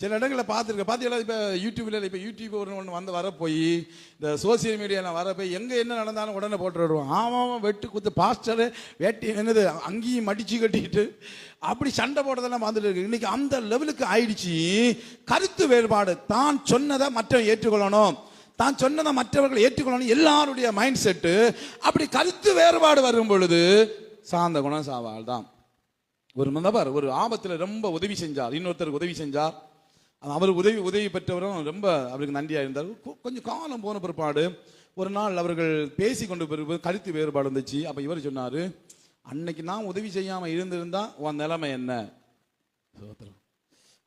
சில இடங்களில் பார்த்துருக்கேன். பார்த்தீங்களா, இப்போ யூடியூப் ஒன்று வந்து வரப்போய் இந்த சோசியல் மீடியாவில் வரப்போய் எங்கே என்ன நடந்தாலும் உடனே போட்டு வருவான். ஆமாம், வெட்டு குத்து பாஸ்டரு வேட்டி என்னது அங்கேயும் மடிச்சு கட்டிக்கிட்டு அப்படி சண்டை போட்டதெல்லாம் பார்த்துட்டு இருக்கு. இன்னைக்கு அந்த லெவலுக்கு ஆயிடுச்சு. கருத்து வேறுபாடு, தான் சொன்னதை மற்றவன் ஏற்றுக்கொள்ளணும், தான் சொன்னதை மற்றவர்கள் ஏற்றுக்கொள்ளணும், எல்லாருடைய மைண்ட் செட்டு. அப்படி கருத்து வேறுபாடு வரும் பொழுது சாந்த குணம் சாவால் தான். ஒரு நபர் ஒரு ஆபத்தில் ரொம்ப உதவி செஞ்சார், இன்னொருத்தருக்கு உதவி செஞ்சார். அவர் உதவி பெற்றவரும் ரொம்ப அவருக்கு நன்றியாக இருந்தார். கொஞ்சம் காலம் போன பிற்பாடு ஒரு நாள் அவர்கள் பேசி கொண்டு பிறகு கருத்து வேறுபாடு இருந்துச்சு. அப்போ இவர் சொன்னார், அன்னைக்கு நான் உதவி செய்யாமல் இருந்திருந்தா உன் நிலைமை என்ன?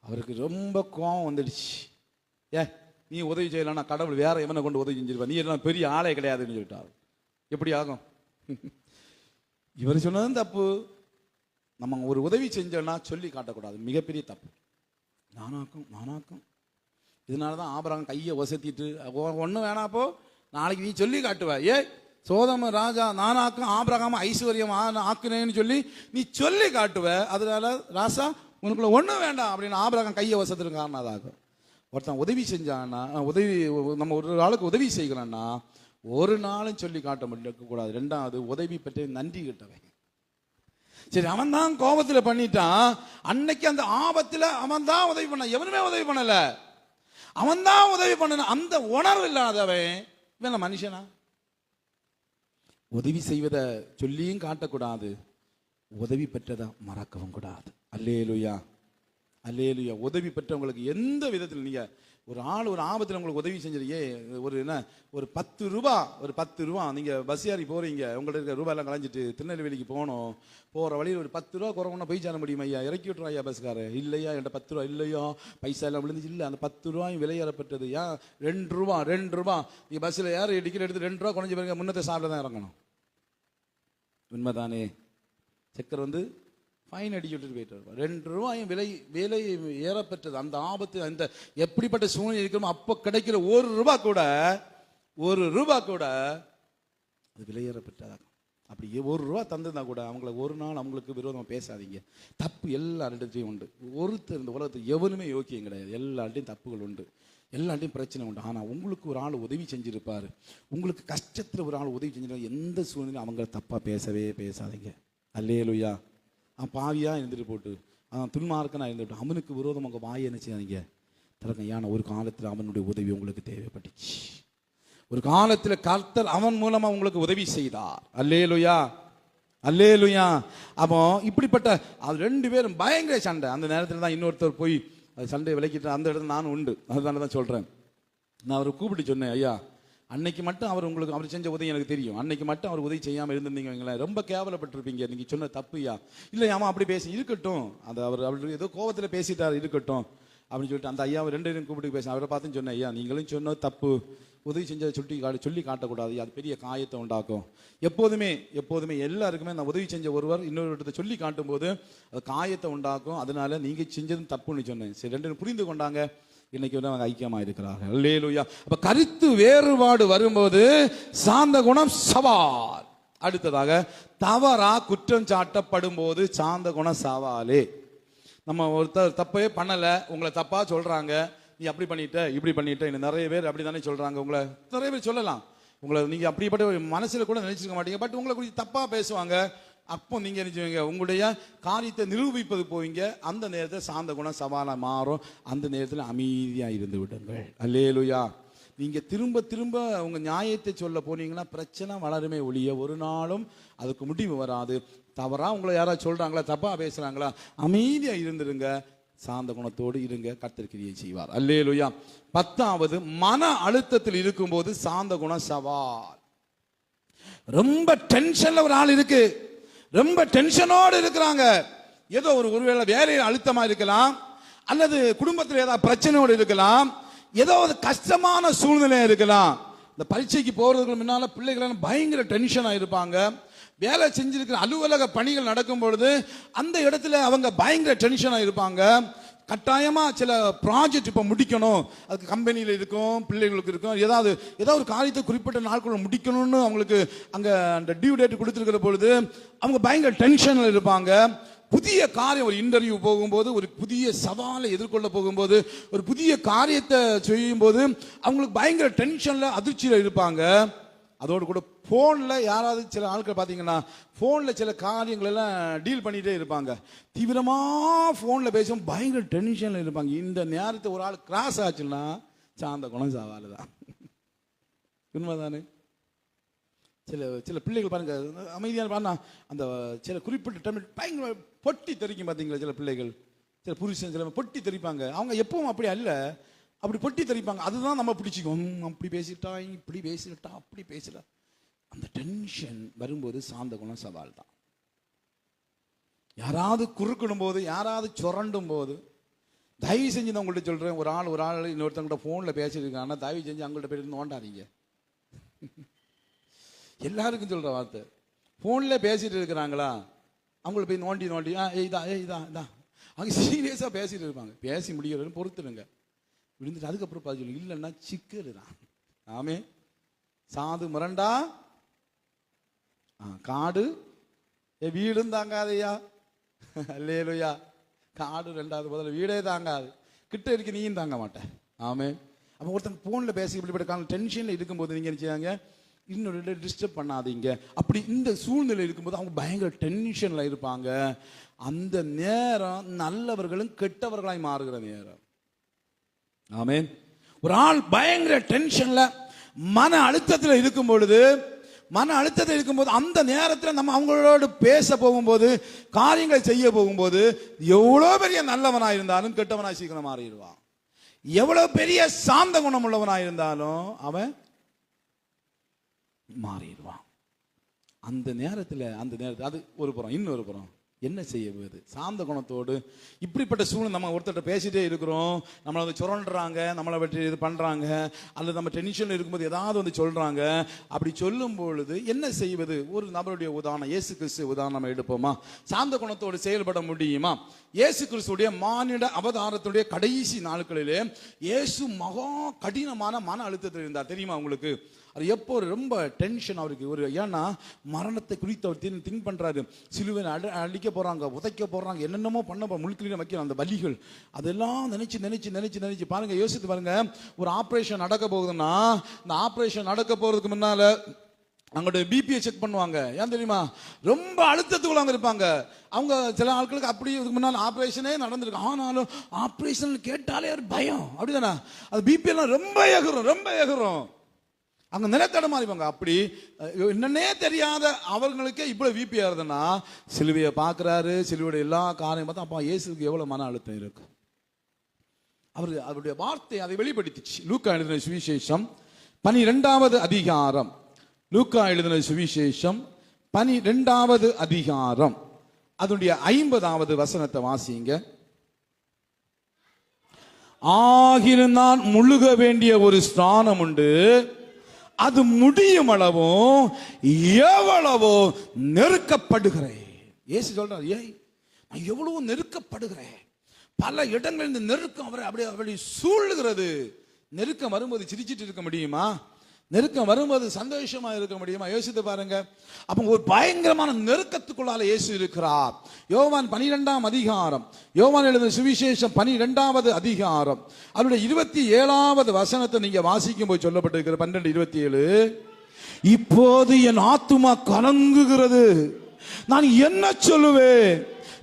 அவருக்கு ரொம்ப கோபம் வந்துடுச்சு. நீ உதவி செய்யலன்னா கடவுள் வேற எவனை கொண்டு உதவி செஞ்சிருப்பா, நீ எல்லாம் பெரிய ஆளே கிடையாதுன்னு சொல்லிட்டார். எப்படி ஆகும்? இவர் சொன்னதும் தப்பு. நம்ம ஒரு உதவி செஞ்சோன்னா சொல்லி காட்டக்கூடாது, மிகப்பெரிய தப்பு. நானாக்கும் இதனால தான் ஆபிரகாம் கையை வசத்திட்டு ஒன்றும் வேணாப்போ நாளைக்கு நீ சொல்லி காட்டுவ. சோதம ராஜா நானாக்கும் ஆபிரகாம ஐஸ்வர்யம் ஆக்குனேன்னு சொல்லி நீ சொல்லி காட்டுவ. அதனால ராசா உனக்குள்ள ஒன்றும் வேண்டாம் அப்படின்னு ஆபிரகாம் கையை வசத்துக்கு காரணம் அதாகும். ஒருத்தன் உதவி செஞ்சான்னா, நம்ம ஒரு ஆளுக்கு உதவி செய்கிறோன்னா ஒரு நாளும் சொல்லி காட்ட முடியக்கூடாது. ரெண்டாவது, உதவி பற்றி நன்றி கிட்டவன். சரி, அவன் தான் கோபத்தில் பண்ணிட்டான். அன்னைக்கு அந்த ஆபத்தில் அவன் தான் உதவி பண்ண, எவனுமே உதவி பண்ணல, அவன் தான் உதவி பண்ண. அந்த உணர்வு இல்லாதவன் இவன் மனுஷனா? உதவி செய்வதை சொல்லியும் காட்டக்கூடாது, உதவி பெற்றதை மறக்கவும் கூடாது. அல்லேலூயா, அல்லேலூயா. உதவி பெற்றவங்களுக்கு எந்த விதத்தில் நீங்க ஒரு ஆள் ஒரு ஆபத்தில் உங்களுக்கு உதவி செஞ்சிருக்கே, ஒரு 10 ரூபா நீங்கள் பஸ் ஏறி போகிறீங்க, உங்கள்ட்ட இருக்க ரூபாயெல்லாம் கலைஞ்சிட்டு திருநெல்வேலிக்கு போகணும், போகிற வழியில் ஒரு 10 ரூபா குறவுன்னா போய் சேர முடியுமா? ஐயா இறக்கி விட்டுருவா ஐயா பஸ்காரன். இல்லையா என்கிட்ட 10 ரூபா இல்லையா, பைசா எல்லாம் விழுந்துச்சு. இல்லை, அந்த 10 ரூபாயும் விலையேறப்பட்டது. ஏன் 2 ரூபா நீங்கள் பஸ்ஸில் ஏற டிக்கெட் எடுத்து 2 ரூபா குறைஞ்சி பாருங்க, முன்னத்தை சாப்பிட தான் இறங்கணும். உண்மைதானே? செக்கர் வந்து ஃபைன் அடிச்சு விட்டுட்டு போயிட்டு வருவார். 2 ரூபாயும் விலை ஏறப்பெற்றது. அந்த ஆபத்து, அந்த எப்படிப்பட்ட சூழ்நிலை இருக்கணும், அப்போ கிடைக்கிற 1 ரூபா கூட அது விலையேறப்பட்டதாகும். அப்படி 1 ரூபா தந்துருந்தா கூட அவங்கள ஒரு நாள் அவங்களுக்கு விரோதமாக பேசாதீங்க. தப்பு எல்லார்கிட்டையும் உண்டு. ஒருத்தர் இந்த உலகத்தில் எவனுமே யோக்கியம் கிடையாது. எல்லார்ட்டையும் தப்புகள் உண்டு, எல்லார்ட்டையும் பிரச்சனை உண்டு. ஆனால் உங்களுக்கு ஒரு ஆள் உதவி செஞ்சிருப்பாரு, உங்களுக்கு கஷ்டத்தில் ஒரு ஆள் உதவி செஞ்சிருப்பாரு, எந்த சூழ்நிலையும் அவங்கள தப்பாக பேசாதீங்க. அல்லேலூயா. அவன் பாவியாக இருந்துட்டு போட்டு, அவன் துன்மார்க்கனாக இருந்துட்டு அவனுக்கு விரோதம் உங்கள் வாயை என்ன செய்யாதீங்க, திறக்க. ஏன்னா ஒரு காலத்தில் அவனுடைய உதவி உங்களுக்கு தேவைப்பட்டுச்சு. ஒரு காலத்தில் கர்த்தர் அவன் மூலமாக உங்களுக்கு உதவி செய்தார். அல்லேலூயா, அல்லேலூயா. அப்போ இப்படிப்பட்ட அது 2 பேரும் பயங்கர சண்டை. அந்த நேரத்தில் தான் இன்னொருத்தர் போய் அது சண்டையை விளக்கிட்டு அந்த இடத்துல நானும் உண்டு. அதுதானே தான் சொல்கிறேன். நான் அவரை கூப்பிட்டு சொன்னேன், ஐயா அன்னைக்கு மட்டும் அவர் செஞ்ச உதவி எனக்கு தெரியும், அன்னைக்கு மட்டும் அவர் உதவி செய்யாமல் இருந்திருந்தீங்க ரொம்ப கேவலப்பட்டிருப்பீங்க, நீங்கள் சொன்ன தப்புயா. இல்லை ஆமாம் அப்படி பேசி இருக்கட்டும், அது அவர் ஏதோ கோபத்தில் பேசிட்டார், இருக்கட்டும் அப்படின்னு சொல்லிட்டு அந்த ஐயாவை 2 பேரும் கூப்பிட்டு பேச அவரை பார்த்து சொன்னேன், ஐயா நீங்களும் சொன்ன தப்பு, உதவி செஞ்சதை சொல்லி காட்டக்கூடாது, அது பெரிய காயத்தை உண்டாக்கும். எப்போதுமே எல்லாருக்குமே நான் உதவி செஞ்ச ஒருவர் இன்னொரு இடத்தை சொல்லி காட்டும் போது அது காயத்தை உண்டாக்கும். அதனால நீங்கள் செஞ்சதும் தப்புன்னு சொன்னேன். சரி, 2 பேரும் புரிந்து கொண்டாங்க. இன்னைக்கு வந்து அவங்க ஐக்கியமாக இருக்கிறார்கள். அல்லேலூயா. அப்ப கருத்து வேறுபாடு வரும்போது சாந்த குணம் சவால். அடுத்ததாக தவறா குற்றம் சாட்டப்படும் போது சாந்த குணம் சவாலே. நம்ம ஒருத்தர் தப்பே பண்ணல, உங்களை தப்பா சொல்றாங்க, நீ அப்படி பண்ணிட்ட இப்படி பண்ணிட்ட, இன்னும் நிறைய பேர் அப்படி தானே சொல்றாங்க. உங்களை நிறைய பேர் சொல்லலாம், உங்களை நீங்க அப்படிப்பட்ட மனசுல கூட நினைச்சிருக்க மாட்டீங்க, பட் உங்களை குறித்து தப்பா பேசுவாங்க. அப்போ நீங்க நினைச்சுவீங்க, உங்களுடைய காரியத்தை நிரூபிப்பது போவீங்க. அந்த நேரத்தில் சாந்த குணம் சவாலாக மாறும். அந்த நேரத்தில் அமைதியாக இருந்து விடுங்கள். அல்லேலூயா. நீங்க திரும்ப உங்க நியாயத்தை சொல்ல போனீங்கன்னா பிரச்சனை வளருமே ஒழிய ஒரு நாளும் அதுக்கு முடிவு வராது. தவறா உங்களை யாராவது சொல்றாங்களா, தப்பா பேசுறாங்களா, அமைதியா இருந்துருங்க, சாந்த குணத்தோடு இருங்க, கர்த்தர் கிரியை செய்வார். அல்லேலூயா. 10வது, மன அழுத்தத்தில் இருக்கும்போது சாந்த குணம் சவால். ரொம்ப டென்ஷன்ல ஒரு ஆள் இருக்கு, ரொம்ப டென்ஷனோடு இருக்கிறாங்க, ஏதோ ஒருவேளை வேலையில் அழுத்தமா இருக்கலாம், அல்லது குடும்பத்தில் ஏதாவது பிரச்சனையோடு இருக்கலாம், ஏதோ ஒரு கஷ்டமான சூழ்நிலை இருக்கலாம். இந்த பரீட்சைக்கு போறதுக்கு முன்னால பிள்ளைகள் பயங்கர டென்ஷனா இருப்பாங்க. வேலை செஞ்சிருக்கிற அலுவலக பணிகள் நடக்கும் பொழுது அந்த இடத்துல அவங்க பயங்கர டென்ஷனா இருப்பாங்க. கட்டாயமா சில ப்ராஜெக்ட் இப்போ முடிக்கணும், அதுக்கு கம்பெனியில் இருக்கும், பிள்ளைகளுக்கு இருக்கும், ஏதாவது ஒரு காரியத்தை குறிப்பிட்ட நாட்குள்ள முடிக்கணும்னு அவங்களுக்கு அங்கே அந்த டியூ டேட் கொடுத்துருக்கிற பொழுது அவங்க பயங்கர டென்ஷனில் இருப்பாங்க. புதிய காரியம், ஒரு இன்டர்வியூ போகும்போது, ஒரு புதிய சவாலை எதிர்கொள்ள போகும்போது, ஒரு புதிய காரியத்தை செய்யும்போது அவங்களுக்கு பயங்கர டென்ஷன்ல அதிர்ச்சியில் இருப்பாங்க. அதோடு கூட ஃபோனில் யாராவது சில ஆட்கள் பார்த்தீங்கன்னா ஃபோனில் சில காரியங்கள் எல்லாம் டீல் பண்ணிகிட்டே இருப்பாங்க. தீவிரமாக ஃபோனில் பேசும் பயங்கர டென்ஷனில் இருப்பாங்க. இந்த நேரத்தை ஒரு ஆள் கிராஸ் ஆச்சுன்னா சாந்த குணம் சவால் தான். உண்மைதானே? சில பிள்ளைகள் பாருங்க, அமைதியான பாருங்க, அந்த சில குறிப்பிட்ட டைம் பயங்கர பொட்டி தெரிக்கும் பார்த்தீங்களா? சில பிள்ளைகள், சில புருஷன் சில பொட்டி தெரிப்பாங்க. அவங்க எப்பவும் அப்படி அல்ல, அப்படி பொட்டி தெரிப்பாங்க. அதுதான் நம்ம பிடிச்சிக்கும். அப்படி பேசிட்டா, இப்படி பேசிட்டா, அப்படி பேசல. அந்த டென்ஷன் வரும்போது சாந்த குணம் சவால் தான். யாராவது குறுக்கிடும் போது, யாராவது சுரண்டும் போது, தயவு செஞ்சு நான் உங்கள்கிட்ட சொல்றேன், ஒரு ஆள் இன்னொருத்தவங்கள்ட்ட ஃபோனில் பேசியிருக்காங்கன்னா தயவு செஞ்சு அவங்கள்ட்ட போய் நோண்டாதீங்க. எல்லாருக்கும் சொல்ற வார்த்தை, ஃபோனில் பேசிட்டு இருக்கிறாங்களா அவங்கள போய் நோண்டி இதான் அவங்க சீரியஸாக பேசிட்டு இருப்பாங்க. பேசி முடிகிறவங்க பொறுத்துருங்க, விழுந்துட்டு அதுக்கப்புறம் பார்த்து சொல்லுங்க, இல்லைன்னா சிக்கல் தான். ஆமே. சாது முரண்டா காடு வீடும் தாங்காதையா, அல்லேலுயா. காடு ரெண்டாவது முதல்ல வீடே தாங்காது, கிட்ட இருக்கு நீயும் தாங்க மாட்டேன். ஆமே. அப்போ ஒருத்தங்க ஃபோனில் பேசி இப்படிப்பட்ட டென்ஷனில் இருக்கும்போது நீங்கள் என்ன செய்யாங்க, இன்னொரு டிஸ்டர்ப் பண்ணாதீங்க. அப்படி இந்த சூழ்நிலை இருக்கும்போது அவங்க பயங்கர டென்ஷனில் இருப்பாங்க. அந்த நேரம் நல்லவர்களும் கெட்டவர்களாய் மாறுகிற நேரம். ஆமென். ஒரு ஆள் பயங்கர டென்ஷன்ல மன அழுத்தத்தில் இருக்கும் பொழுது, அந்த நேரத்தில் நம்ம அவங்களோடு பேச போகும்போது, காரியங்களை செய்ய போகும்போது, எவ்வளோ பெரிய நல்லவனாக இருந்தாலும் கெட்டவனாய் சீக்கிரம் மாறிடுவான். எவ்வளோ பெரிய சாந்த குணம் உள்ளவனாக இருந்தாலும் அவன் மாறிடுவான். அந்த நேரத்தில் அது ஒரு புறம். இன்னொரு புறம் என்ன செய்வது? சாந்த குணத்தோடு இப்படிப்பட்ட சூழ்நிலை நம்ம ஒருத்தர் பேசிட்டே இருக்கிறோம், நம்மளை வந்து சுரண்டுறாங்க, நம்மளை பற்றி இது பண்ணுறாங்க, அல்லது நம்ம டென்ஷனில் இருக்கும்போது ஏதாவது வந்து சொல்கிறாங்க. அப்படி சொல்லும் பொழுது என்ன செய்வது? ஒரு நபருடைய உதாரணம், இயேசு கிறிஸ்து உதாரணம் நம்ம எடுப்போமா? சாந்த குணத்தோடு செயல்பட முடியுமா? இயேசு கிறிஸ்துடைய மானிட அவதாரத்துடைய கடைசி நாட்களிலே இயேசு மகா கடினமான மன அழுத்தத்தில் இருந்தார். தெரியுமா உங்களுக்கு? அது எப்போ ரொம்ப டென்ஷன் அவருக்கு. ஏன்னா மரணத்தை குறித்து அவர் திங்க் பண்றாரு. சிலுவை அடிக்க போறாங்க, உதைக்க போறாங்க, என்னென்னமோ பண்ண முழுக்கில வைக்கிற அந்த வலிகள் அதெல்லாம் நினைச்சு பாருங்க, யோசித்து பாருங்க. ஒரு ஆப்ரேஷன் நடக்க போகுதுன்னா, இந்த ஆப்ரேஷன் நடக்க போறதுக்கு முன்னால அவங்களுடைய பிபியை செக் பண்ணுவாங்க. ஏன் தெரியுமா? ரொம்ப அழுத்தத்துக்குள்ள அவங்க இருப்பாங்க. அவங்க சில ஆட்களுக்கு அப்படி இதுக்கு முன்னால் ஆப்ரேஷனே நடந்திருக்கு, ஆனாலும் ஆப்ரேஷன் கேட்டாலே ஒரு பயம். அப்படிதானே? அது பிபி எல்லாம் ரொம்ப ஏகுறோம். அங்க நிலத்தடமாறிப்பாங்க. அப்படி என்னன்னே தெரியாத அவர்களுக்கே இவ்வளவு விபி ஆகுதுன்னா, சிலுவையை பார்க்கிறாரு, சிலுவையோட எல்லா காரையும் பார்த்தா அப்பா இயேசுக்கு எவ்வளவு மன அழுத்தம் இருக்கு. அவருடைய வார்த்தை அதை வெளிப்படுத்திச்சு. லூக்கா எழுதின சுவிசேஷம் 12வது அதிகாரம், லூக்கா எழுதின சுவிசேஷம் 12வது அதிகாரம் அதனுடைய 50வது வசனத்தை வாசிங்க. ஆகிலும் நான் முழுக வேண்டிய ஒரு ஸ்நானம் உண்டு, அது முடியும் அளவும் எவ்வளவோ நெருக்கப்படுகிறேன். இயேசு சொல்றார், நான் எவ்வளவு நெருக்கப்படுகிறேன். பல இடங்களில் இந்த நெருக்கம் அவரை அப்படி சூழ்கிறது. நெருக்கம் வரும்போது சிரிச்சிட்டு இருக்க முடியுமா? நெருக்கம் வரும்போது சந்தோஷமா இருக்க முடியுமா? யோசித்து பாருங்க. அப்ப ஒரு பயங்கரமான நெருக்கத்துக்குள்ளால இயேசு இருக்கிறார். யோவான் 12ஆம் அதிகாரம், யோவான் எழுதின சுவிசேஷம் 12வது அதிகாரம் அவருடைய 27வது வசனத்தை நீங்க வாசிக்கும் போது சொல்லப்பட்டிருக்கிற 12:27, இப்போது என் ஆத்துமா கலங்குகிறது, நான் என்ன சொல்லுவேன்?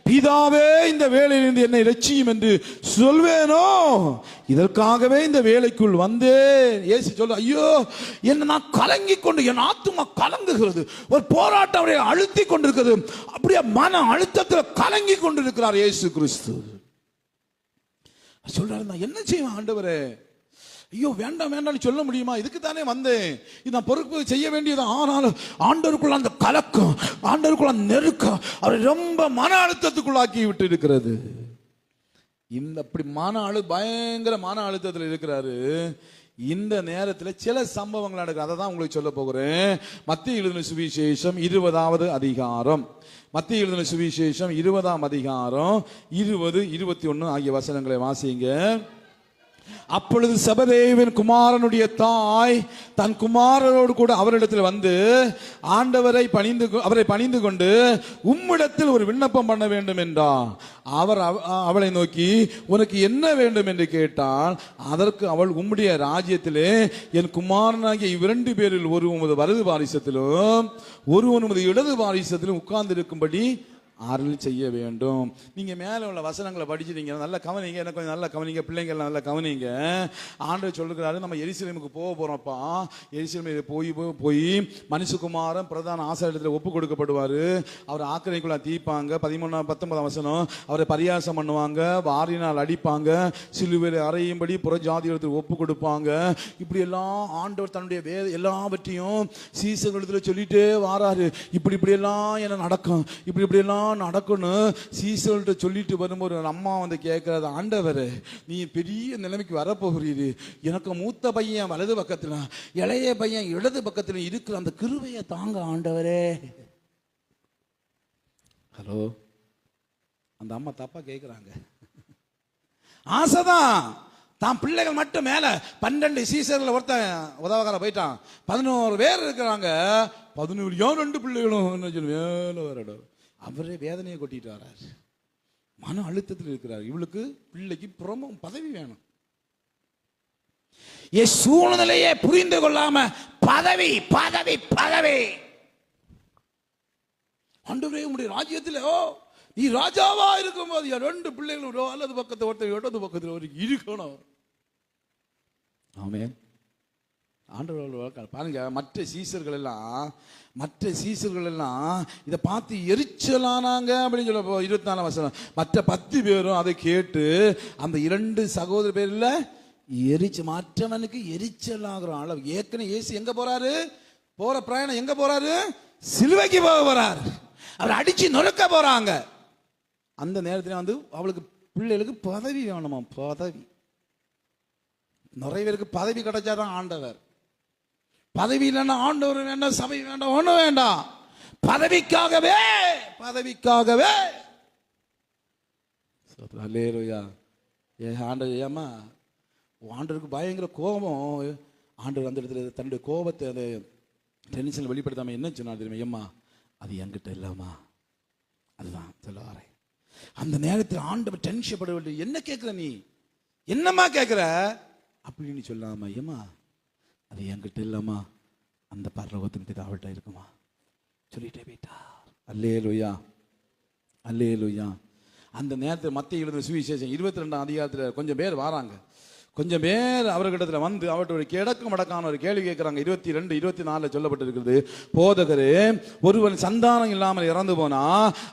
பிதாவே இந்த வேலையிலிருந்து என்னை இரட்சியும் என்று சொல்வேனோ? இதற்காகவே இந்த வேலைக்குள் வந்தேன். இயேசு சொல்ல, ஐயோ என்ன நான் கலங்கி கொண்டு, என் ஆத்துமா கலங்குகிறது. ஒரு போராட்டம் அவரை அழுத்தி கொண்டிருக்கிறது. அப்படியே மன அழுத்தத்தில் கலங்கி கொண்டிருக்கிறார் இயேசு கிறிஸ்து. சொல்றாரு, நான் என்ன செய்வேன் ஆண்டவரே? ஐயோ வேண்டாம்னு சொல்ல முடியுமா? இதுக்கு தானே வந்தேன், இது நான் பொறுப்பு செய்ய வேண்டியது. ஆனாலும் ஆண்டவருக்குள்ள அந்த கலக்கம், ஆண்டவருக்குள்ள நெருக்கம் அவரை ரொம்ப மன அழுத்தத்துக்குள்ளாக்கி விட்டு இருக்கிறது. இந்த அப்படி பயங்கர மன அழுத்தத்தில் இருக்கிறாரு. இந்த நேரத்தில் சில சம்பவங்கள் நடக்குது, அதை தான் உங்களுக்கு சொல்ல போகிறேன். மத்திய எழுதின சுவிசேஷம் 20வது அதிகாரம், மத்திய எழுதின சுவிசேஷம் 20ஆம் அதிகாரம் 20, 21 ஆகிய வசனங்களை வாசிங்க. அப்பொழுது செபதேவின் குமாரனுடைய தாய் தன் குமாரனோடு கூட அவரிடத்தில் வந்து ஆண்டவரை பணிந்து கொண்டு உம்மிடத்தில் ஒரு விண்ணப்பம் பண்ண வேண்டும் என்றார். அவர் அவளை நோக்கி உனக்கு என்ன வேண்டும் என்று கேட்டால், அதற்கு அவள் உம்முடைய ராஜ்யத்திலே என் குமாரனாகிய இவ்விரண்டு பேரில் ஒரு உமது வலது பாரிசத்திலும் ஒரு உமது இடது பாரிசத்திலும் உட்கார்ந்து இருக்கும்படி அருள் செய்ய வேண்டும். நீங்க மேல உள்ள வசனங்களை படிச்சிட்டீங்க, நல்ல கவனிங்க. எனக்கு கொஞ்சம் நல்ல கவனிங்க, பிள்ளைங்க எல்லாம் நல்ல கவனிங்க. ஆண்டவர் சொல்லுகிறாரு, நம்ம எருசலேமுக்கு போக போறோம்ப்பா. எருசலேமில் போய் மனுஷகுமாரன் பிரதான ஆசாரியத்தில் ஒப்பு கொடுக்கப்படுவாரு. அவர் ஆக்கிரைக்குள்ள தீப்பாங்க. 13-19 வசனம். அவரை பரியாசம் பண்ணுவாங்க, வாரினால் அடிப்பாங்க, சிலுவையில் அறையும்படி புற ஜாதிகளுக்கு ஒப்பு கொடுப்பாங்க. இப்படி எல்லாம் ஆண்டவர் தன்னுடைய எல்லாவற்றையும் சீசர்களிடத்தில் சொல்லிட்டே வாராரு. இப்படி எல்லாம் என்ன நடக்கும், இப்படி எல்லாம் நடக்கணும் சீசல்கிட்ட சொல்லிட்டு வரும்போது அம்மா வந்து கேட்கறது, ஆண்டவர் நீ பெரிய நிலைமைக்கு வரப்போகிறீரு, எனக்கு மூத்த பையன் வலது பக்கத்துல இளைய பையன் இடது பக்கத்துல இருக்கிற அந்த கிருபையை தாங்க ஆண்டவரே. ஹலோ, அந்த அம்மா தப்பா கேட்கிறாங்க. ஆசைதான் தான் பிள்ளைகள் மட்டும் மேல 12 சீசர்ல ஒருத்தன் உதவகார போயிட்டான், 11 பேர் இருக்கிறாங்க. 11 ஏன் 2 பிள்ளைகளும் மேல வரடும். அவரே வேதனையை கொட்டிட்டு வர்றாரு, மன அழுத்தத்தில் இருக்கிறார். இவளுக்கு பிள்ளைக்கு புறமும் பதவி வேணும். என் சூழ்நிலையை புரிந்து கொள்ளாம பதவி பதவி பதவி. ஆண்டவரே உம்முடைய ராஜ்யத்தில் நீ ராஜாவா இருக்கும் போது 2 பிள்ளைகளும் அல்லது பக்கத்தை ஒருத்தர் இடது பக்கத்தில் ஒரு இருக்கணும். ஆமென். ஆண்டவர் பாருங்க, மற்ற சீசர்கள் எல்லாம் இதை பார்த்து எரிச்சலானாங்க அப்படின்னு சொல்ல 24 வசனம். மற்ற 10 பேரும் அதை கேட்டு அந்த 2 சகோதர பேர்ல மற்றவனுக்கு எரிச்சல் ஆகிற அளவு. ஏற்கனவே இயேசு எங்க போறாரு, போற பிரயாணம் எங்க போறாரு, சிலுவைக்கு போக போறாரு. அவர் அடிச்சு நொறுக்க போறாங்க. அந்த நேரத்தில் வந்து அவளுக்கு பிள்ளைகளுக்கு பதவி வேணுமா, பதவி. நிறைய பேருக்கு பதவி கிடைச்சாதான் ஆண்டவர். பதவி இல்லைன்னா ஆண்டவர் வேண்டாம், சபை வேண்டாம், ஒண்ணு வேண்டாம். பதவிக்காகவே ஆண்டவர். ஏமா ஆண்டவருக்கு பயங்கர கோபம். ஆண்டவர் அந்த இடத்துல தன்னுடைய கோபத்தை அந்த டென்ஷன் வெளிப்படுத்தாம என்ன சொன்னார் தெரியுமா, ஏம்மா அது என்கிட்ட இல்லம்மா, அதுதான் சொல்ல வரேன். அந்த நேரத்தில் ஆண்டவர் டென்ஷன் பட வேண்டிய, என்ன கேட்கிற நீ, என்னம்மா கேட்கிற அப்படின்னு சொல்லாமா, ஏம்மா அது என்கிட்ட இல்லம்மா, அந்த பரலோகத்தின் பிதாவிட்ட இருக்குமா சொல்லிட்டே போயிட்டா. அல்லேலூயா, அல்லேலூயா. அந்த நேரத்தில் மத்திய எழுதின சுவிசேஷம் 22ஆம் அதிகாரத்தில் கொஞ்சம் பேர் வராங்க. கொஞ்சம் பேர் அவர்களிடத்தில் வந்து அவருடைய கிடக்கு மடக்கான ஒரு கேள்வி கேட்கிறாங்க. 22, 24 சொல்லப்பட்டிருக்கிறது, போதகரே, ஒருவன் சந்தானம் இல்லாமல் இறந்து போனா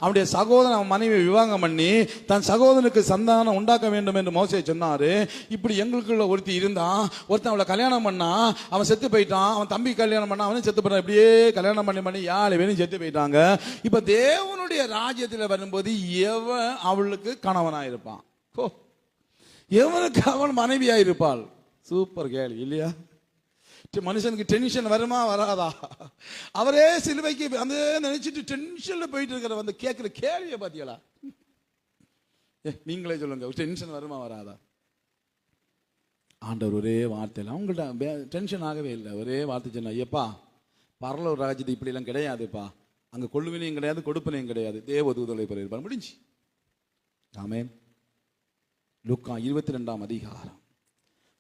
அவனுடைய சகோதரன் மனைவி விவாகம் பண்ணி தன் சகோதரனுக்கு சந்தானம் உண்டாக்க வேண்டும் என்று மோசே சொன்னாரு. இப்படி எங்களுக்குள்ள ஒருத்தி இருந்தான், ஒருத்தன் அவளை கல்யாணம் பண்ணா, அவன் செத்து போயிட்டான். அவன் தம்பி கல்யாணம் பண்ணா, அவனும் செத்து போயிட்டான். இப்படியே கல்யாணம் பண்ணி 7 பேரும் செத்து போயிட்டாங்க. இப்ப தேவனுடைய ராஜ்யத்தில் வரும்போது எவன் அவளுக்கு கணவனாயிருப்பான், எவனுக்கு அவன் மனைவியா இருப்பாள்? சூப்பர் கேள்வி இல்லையா? மனுஷனுக்கு டென்ஷன் வருமா வராதா? அவரே சிலுவைக்கு அந்த நினைச்சிட்டு டென்ஷன்ல போயிட்டு இருக்கிற வந்து கேட்கிற கேள்வியை பாத்தீங்களா? நீங்களே சொல்லுங்க, டென்ஷன் வருமா வராதா? ஆண்டவர் ஒரே வார்த்தையில் அவங்கள்ட்ட டென்ஷன் ஆகவே இல்லை. ஒரே வார்த்தை சொன்னா, ஐயப்பா பரலோக ராஜ்யத்தை இப்படி எல்லாம் கிடையாதுப்பா, அங்க கொள்ளுவினையும் கிடையாது, கொடுப்பினையும் கிடையாது, தேவதூதலை பெறுவார், முடிஞ்சு. ஆமென். லூக்கா 22ஆம் அதிகாரம்,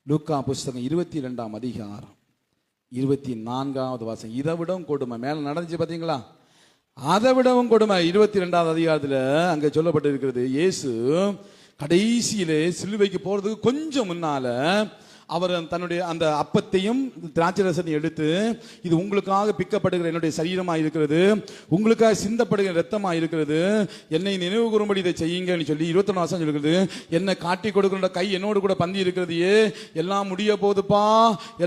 லூக்கா புஸ்தகம் 22ஆம் அதிகாரம் 24வது வாசம். இதை விடவும் கொடுமை மேல நடந்துச்சு பாத்தீங்களா? அதை விடவும் கொடுமை 22ஆவது அதிகாரத்தில் அங்க சொல்லப்பட்டிருக்கிறது. இயேசு கடைசியிலே சிலுவைக்கு போறதுக்கு கொஞ்சம் முன்னால அவர் தன்னுடைய அந்த அப்பத்தையும் திராட்சை ரசத்தையும் எடுத்து, இது உங்களுக்காக பிக்கப்படுகிற என்னுடைய சரீரமாக இருக்கிறது, உங்களுக்காக சிந்தப்படுகிற ரத்தமாக இருக்கிறது, என்னை நினைவு கூறும்படி இதை செய்யுங்கன்னு சொல்லி 21 வருஷம் சொல்லுகிறது. என்னை காட்டி கொடுக்கிற கை என்னோடு கூட பந்தி இருக்கிறது, எல்லாம் முடிய போகுதுப்பா,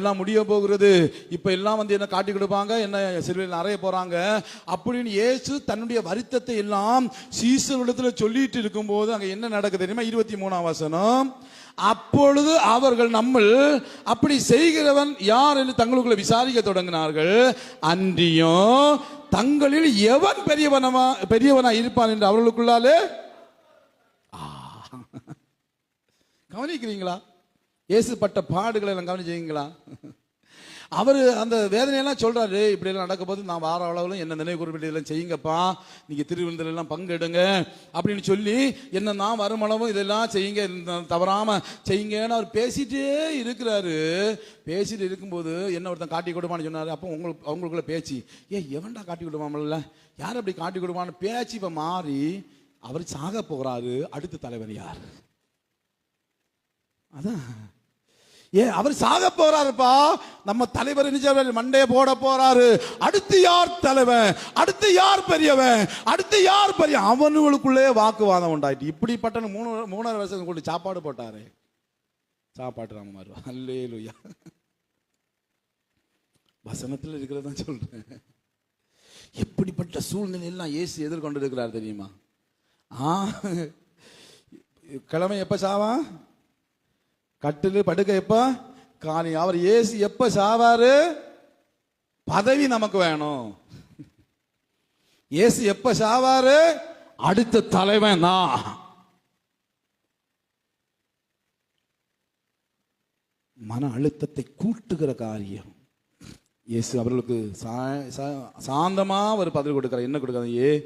எல்லாம் முடிய போகிறது, இப்ப எல்லாம் வந்து என்ன காட்டி கொடுப்பாங்க, என்ன சிலுவையில் அறைய போறாங்க அப்படின்னு இயேசு தன்னுடைய வருத்தத்தை எல்லாம் சீசரிடத்துல சொல்லிட்டு இருக்கும் போது அங்க என்ன நடக்குது தெரியுமா? 23ஆம் வசனம். அப்பொழுது அவர்கள் நம்மள் அப்படி செய்கிறவன் யார் என்று தங்களுக்குள்ள விசாரிக்க தொடங்கினார்கள். அன்றியும் தங்களில் எவன் பெரியவனா இருப்பான் என்று அவர்களுக்குள்ளாலே. கவனிக்கிறீங்களா? இயேசு பட்ட பாடுகளை எல்லாம் கவனிச்சீங்களா? அவர் அந்த வேதனையெல்லாம் சொல்றாரு, இப்படி எல்லாம் நடக்க போது நான் வார அளவில் என்ன நினைவு குறிப்பிட்டு செய்யுங்கப்பா, நீங்க திருவிருந்தில எல்லாம் பங்கெடுங்க அப்படின்னு சொல்லி என்ன நான் வருமளவும் இதெல்லாம் செய்யுங்க, தவறாம செய்யுங்கன்னு அவர் பேசிட்டே இருக்கிறாரு. பேசிட்டு இருக்கும்போது என்ன ஒருத்தன் காட்டி கொடுப்பான்னு சொன்னாரு. அப்போ அவங்களுக்குள்ள பேச்சு, எவன்டா காட்டி கொடுப்பாமல்ல, யார் அப்படி காட்டி கொடுப்பான்னு பேச்சு இப்ப மாறி அவர் சாக போகிறாரு. அடுத்த தலைவர் யார்? அதான் அவர் சாக போறாருப்பா. நம்ம தலைவர் மண்டைய போட போறாரு. அடுத்து யார் தலைவன், அடுத்து யார் பெரியவன், அடுத்து யார் பெரிய, அவனுக்குள்ளே வாக்குவாதம் உண்டாயிட்டு. இப்படிப்பட்ட 3.5 வருஷம் கொண்டு சாப்பாடு போட்டாரு. சாப்பாட்டு ராம மாறுவா. அல்லேலூயா. வசனத்தில் இருக்கிறதா சொல்றேன். எப்படிப்பட்ட சூழ்நிலை எல்லாம் இயேசு எதிர்கொண்டு இருக்கிறார் தெரியுமா? கிழமை எப்ப சாவா, கட்டில் படுக்க எப்ப காணி. அவர் இயேசு எப்ப சாவாரு? பதவி நமக்கு வேணும். இயேசு எப்ப சாவாரு? அடுத்த தலைவன் தான். மன அழுத்தத்தை கூட்டுகிற காரியம். இயேசு அவர்களுக்கு சாந்தமா ஒரு பதில் கொடுக்கிறார். என்ன கொடுக்கிறார்?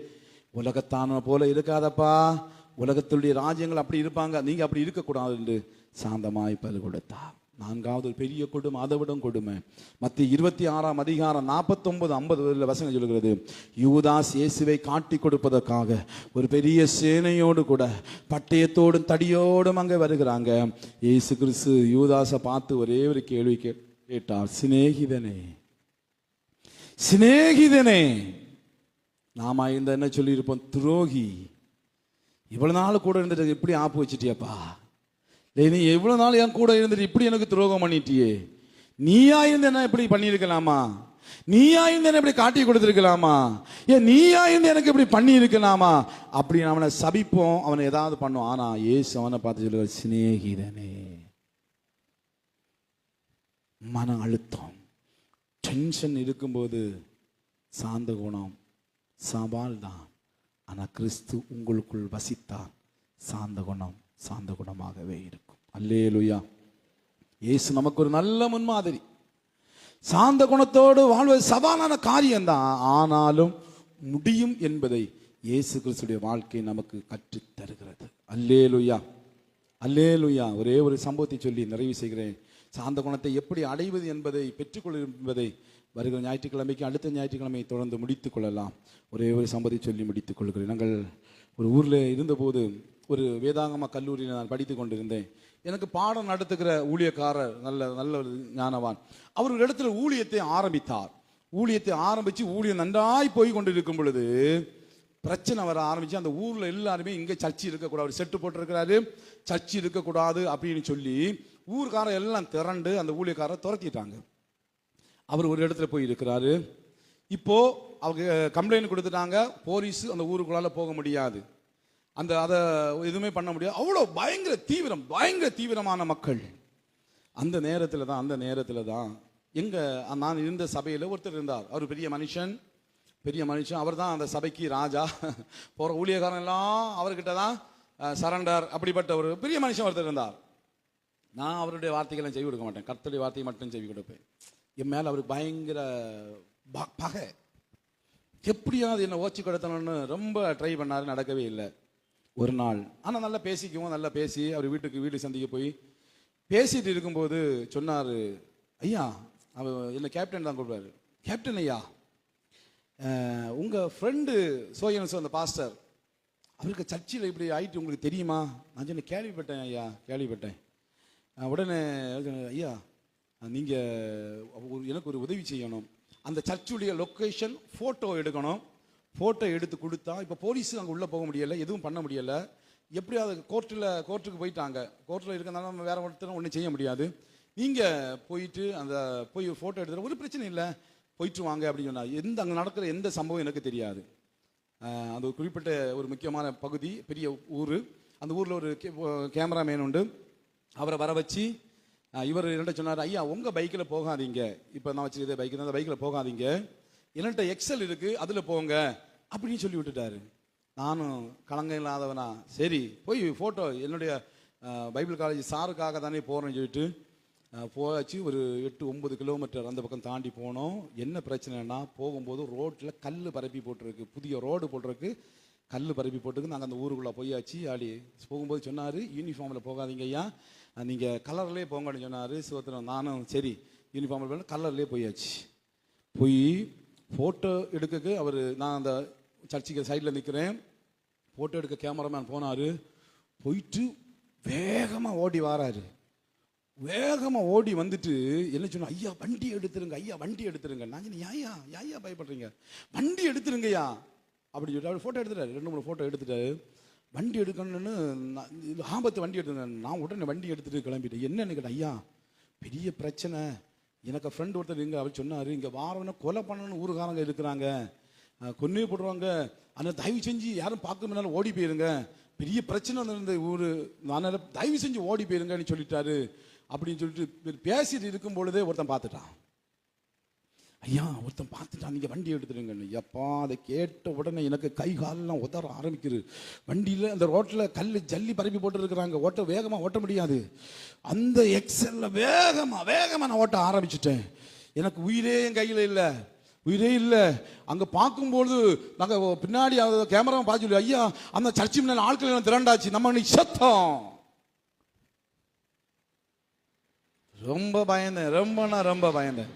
உலகத்தான போல இருக்காதப்பா, உலகத்துடைய ராஜ்யங்கள் அப்படி இருப்பாங்க, நீங்க அப்படி இருக்கக்கூடாது என்று சாந்தமாய் பதில் கொடுத்தார். 4வது ஒரு பெரிய கொடுமை, அதை விட கொடுமை. மத்திய 26ஆம் அதிகாரம் 49-50 வசனம் சொல்கிறது, யூதாஸ் இயேசுவை காட்டி கொடுப்பதற்காக ஒரு பெரிய சேனையோடு கூட பட்டயத்தோடும் தடியோடும் அங்கே வருகிறாங்க. இயேசு கிறிஸ்து யூதாஸை பார்த்து ஒரே ஒரு கேள்வி கேட்டார், சிநேகிதனே, சிநேகிதனே. நாம இந்த என்ன சொல்லியிருப்போம்? துரோகி, இவ்வளவு நாள் கூட இருந்துட்டு இப்படி ஆப்பு வச்சிட்டியப்பா, நீ எவ்வளவு நாள் என் கூட இருந்துட்டு இப்படி எனக்கு துரோகம் பண்ணிட்டியே, நீயா இருந்து என்ன இப்படி பண்ணியிருக்கலாமா, நீயா இருந்து என்ன இப்படி காட்டி கொடுத்துருக்கலாமா, நீயா இருந்து எனக்கு இப்படி பண்ணி இருக்கலாமா அப்படி அவனை சபிப்போம், அவனை ஏதாவது பண்ணுவோம். ஆனா இயேசு அவனை பார்த்து சொல்லுவார், சிநேகிதனே. மன அழுத்தம், டென்ஷன் இருக்கும்போது சாந்த குணம் சவால் தான். ஆனா கிறிஸ்து உங்களுக்குள் வசித்தார், சாந்த குணம் சாந்த குணமாகவே இருக்கும். அல்லேலூயா. இயேசு நமக்கு ஒரு நல்ல முன்மாதிரி. சாந்த குணத்தோடு வாழ்வது சவாலான காரியம்தான், ஆனாலும் முடியும் என்பதை இயேசு கிறிஸ்துடைய வாழ்க்கை நமக்கு கற்றுத் தருகிறது. அல்லேலூயா, அல்லேலூயா. ஒரே ஒரு சம்பவத்தை சொல்லி நிறைவு செய்கிறேன். சாந்த குணத்தை எப்படி அடைவது என்பதை பெற்றுக்கொள்ள என்பதை வருகிற ஞாயிற்றுக்கிழமைக்கு அடுத்த ஞாயிற்றுக்கிழமை தொடர்ந்து முடித்துக் கொள்ளலாம். ஒரே ஒரு சம்பவத்தை சொல்லி முடித்துக் கொள்கிறேன். நாங்கள் ஒரு ஊரில் இருந்தபோது ஒரு வேதாகம கல்லூரியில் நான் படித்து கொண்டிருந்தேன். எனக்கு பாடம் நடத்துகிற ஊழியக்காரர் நல்ல ஒரு ஞானவான். அவர் ஒரு இடத்துல ஊழியத்தை ஆரம்பித்தார். ஊழியத்தை ஆரம்பித்து ஊழியம் நன்றாய் போய் கொண்டிருக்கும் பொழுது பிரச்சனை வர ஆரம்பிச்சு. அந்த ஊரில் எல்லாருமே இங்கே சர்ச்சு இருக்கக்கூடாது, ஒரு செட்டு போட்டிருக்கிறாரு, சர்ச்சு இருக்கக்கூடாது அப்படின்னு சொல்லி ஊருக்காரர் எல்லாம் திரண்டு அந்த ஊழியக்காரரை துரத்திட்டாங்க. அவர் ஒரு இடத்துல போய் இருக்கிறாரு. இப்போ அவங்க கம்ப்ளைண்ட் கொடுத்துட்டாங்க, போலீஸ் அந்த ஊருக்குள்ளால போக முடியாது, அதை எதுவுமே பண்ண முடியாது. அவ்வளோ பயங்கர தீவிரமான மக்கள். அந்த நேரத்தில் தான் எங்க நான் இருந்த சபையில் ஒருத்தர் இருந்தார். அவர் பெரிய மனுஷன். அவர் தான் அந்த சபைக்கு ராஜா. போற ஊழியக்காரன் எல்லாம் அவர்கிட்ட தான் சரண்டர். அப்படிப்பட்ட ஒரு பெரிய மனுஷன் ஒருத்தர் இருந்தார். நான் அவருடைய வார்த்தைகளை செவி கொடுக்க மாட்டேன், கர்த்தருடைய வார்த்தையை மட்டும் செவி கொடுப்பேன். என் மேல அவருக்கு பயங்கர பகை. எப்படியாவது என்னை ஓச்சி கொடுத்தணும்னு ரொம்ப ட்ரை பண்ணாரு, நடக்கவே இல்லை. ஒரு நாள் ஆனால் நல்லா பேசி அவர் வீடு சந்திக்க போய் பேசிட்டு இருக்கும்போது சொன்னார், ஐயா, அவர் என்ன கேப்டன் தான் கூப்பிடுவாரு, கேப்டன் ஐயா, உங்கள் ஃப்ரெண்டு சோயன்ஸ் அந்த பாஸ்டர், அவருக்கு சர்ச்சில் இப்படி ஆயிட்டு உங்களுக்கு தெரியுமா? நான் சொன்ன கேள்விப்பட்டேன் ஐயா, கேள்விப்பட்டேன். உடனே ஐயா, நீங்கள் எனக்கு ஒரு உதவி செய்யணும், அந்த சர்ச்சுடைய லொக்கேஷன் ஃபோட்டோ எடுக்கணும், ஃபோட்டோ எடுத்து கொடுத்தா, இப்போ போலீஸ் அங்கே உள்ளே போக முடியலை, எதுவும் பண்ண முடியலை, எப்படியாவது கோர்ட்டுக்கு போயிட்டாங்க, கோர்ட்டில் இருக்கிறதுனால நம்ம வேற ஒருத்தரும் ஒன்றும் செய்ய முடியாது, நீங்கள் போயிட்டு போய் ஃபோட்டோ எடுத்துகிற ஒரு பிரச்சனை இல்லை, போயிட்டு வாங்க அப்படின்னு சொன்னால். அங்கே நடக்கிற எந்த சம்பவம் எனக்கு தெரியாது. அந்த ஒரு குறிப்பிட்ட ஒரு முக்கியமான பகுதி, பெரிய ஊர். அந்த ஊரில் ஒரு கேமராமேன் உண்டு. அவரை வர வச்சு இவர் என்னட்ட சொன்னார், ஐயா உங்கள் பைக்கில் போகாதீங்க, இப்போ நான் வச்சுருக்கே பைக்கு தான், அந்த பைக்கில் போகாதீங்க, என்னட்ட எக்ஸல் இருக்குது அதில் போங்க அப்படின்னு சொல்லி விட்டுட்டாரு. நானும் கலங்க இல்லாதவனா சரி போய் ஃபோட்டோ என்னுடைய பைபிள் காலேஜ் சாருக்காக தானே போகிறேன்னு சொல்லிட்டு போயாச்சு. ஒரு 8-9 கிலோமீட்டர் அந்த பக்கம் தாண்டி போனோம். என்ன பிரச்சனைனா, போகும்போது ரோட்டில் கல் பரப்பி போட்டிருக்கு, புதிய ரோடு போட்டிருக்கு, கல் பரப்பி போட்டுருக்கு. நாங்கள் அந்த ஊருக்குள்ளே போயாச்சு. ஆடி போகும்போது சொன்னார், யூனிஃபார்மில் போகாதீங்க ஐயா, நீங்கள் கலர்லேயே போங்கன்னு சொன்னார். சோத்திரம். நானும் சரி யூனிஃபார்மில் போய் கலர்லேயே போயாச்சு. போய் ஃபோட்டோ எடுக்க அவர், நான் அந்த சர்ச்சுக்கு சைடில் நிற்கிறேன், ஃபோட்டோ எடுக்க கேமராமேன் போனார். போயிட்டு வேகமாக ஓடி வாராரு. வேகமாக ஓடி வந்துட்டு என்ன சொன்ன, ஐயா வண்டி எடுத்துருங்க, ஐயா வண்டி எடுத்துருங்க. நான் சொன்னேன், ஐயா பயப்படுறீங்க, வண்டி எடுத்துருங்கய்யா அப்படி சொல்லிட்டு அவர் ஃபோட்டோ எடுத்துட்டாரு. 2-3 ஃபோட்டோ எடுத்துட்டாரு. வண்டி எடுக்கணும்னு ஆபத்து, வண்டி எடுத்துங்க. நான் உடனே வண்டி எடுத்துட்டு கிளம்பிட்டேன். என்னன்னு கேட்டேன், ஐயா பெரிய பிரச்சனை, எனக்கு ஃப்ரெண்டு ஒருத்தர் இங்கே அவர் சொன்னார், இங்கே வாரவனை கொலை பண்ணணும்னு ஊருக்காரங்க இருக்கிறாங்க, கொன்னே போடுவாங்க, ஆனால் தயவு செஞ்சு யாரும் பார்க்க முன்னாலும் ஓடி போயிருங்க, பெரிய பிரச்சனை இருந்த ஊர், அதனால் தயவு செஞ்சு ஓடி போயிருங்கன்னு சொல்லிட்டாரு அப்படின்னு சொல்லிட்டு பேசிட்டு இருக்கும் பொழுதே ஒருத்தன் பார்த்துட்டான். ஐயா ஒருத்தன் பார்த்துட்டான், நீங்கள் வண்டி எடுத்துருங்கன்னு. எப்பா அதை கேட்ட உடனே எனக்கு கை காலெல்லாம் உதற ஆரம்பிக்குது. வண்டியில் அந்த ரோட்டில் கல் ஜல்லி பரப்பி போட்டுருக்குறாங்க, வேகமாக ஓட்ட முடியாது. அந்த எக்ஸல்ல வேகமாக நான் ஓட்ட ஆரம்பிச்சிட்டேன். எனக்கு உயிரே என் கையில் இல்லை, உயிரே இல்லை. அங்கே பார்க்கும்போது நாங்கள் பின்னாடி கேமரா பார்த்து சொல்லி, ஐயா அந்த சர்ச்சை முன்னாடி ஆட்கள் எல்லாம் திரண்டாச்சு, நம்ம இன்னைக்கு சத்தம். ரொம்ப பயந்தேன், ரொம்ப பயந்தேன்.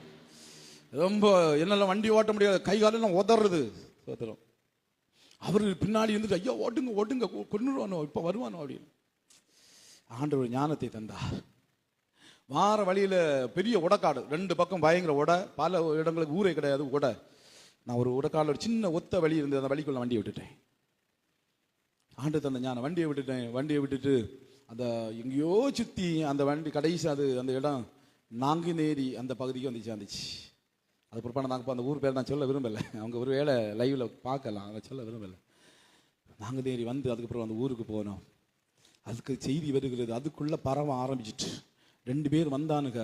ரொம்ப என்னால் வண்டி ஓட்ட முடியாது, கை காலெல்லாம் உதறது. சோத்திரம். அவர் பின்னாடி இருந்துட்டு, ஐயா ஓட்டுங்க கொன்னுருவானோ, இப்போ வருவானோ அப்படின்னு. ஆண்டவர் ஞானத்தை தந்தார். வார வழியில் பெரிய உடக்காடு, 2 பக்கம் பயங்கர உடை, பல இடங்களுக்கு ஊரே கிடையாது உடை. நான் ஒரு உடக்காடில் ஒரு சின்ன ஒத்த வழி இருந்து அந்த வழிக்குள்ள வண்டியை விட்டுட்டேன். ஆண்டு தந்த ஞானம், வண்டியை விட்டுட்டு அந்த எங்கேயோ சுற்றி அந்த வண்டி கடைசி அந்த இடம் நாங்குநேரி அந்த பகுதிக்கு வந்து சேர்ந்துச்சு. அது பிற்பாடு நாங்கள் அந்த ஊர் பேர் நான் சொல்ல விரும்பலை, அவங்க ஒரு வேளை லைவில் பார்க்கலாம், அதை சொல்ல விரும்பலை. நாங்குநேரி வந்து அதுக்கப்புறம் அந்த ஊருக்கு போனோம். அதுக்கு செய்தி வருகிறது, அதுக்குள்ளே பரவ ஆரம்பிச்சிட்டு 2 பேர் வந்தானுங்க,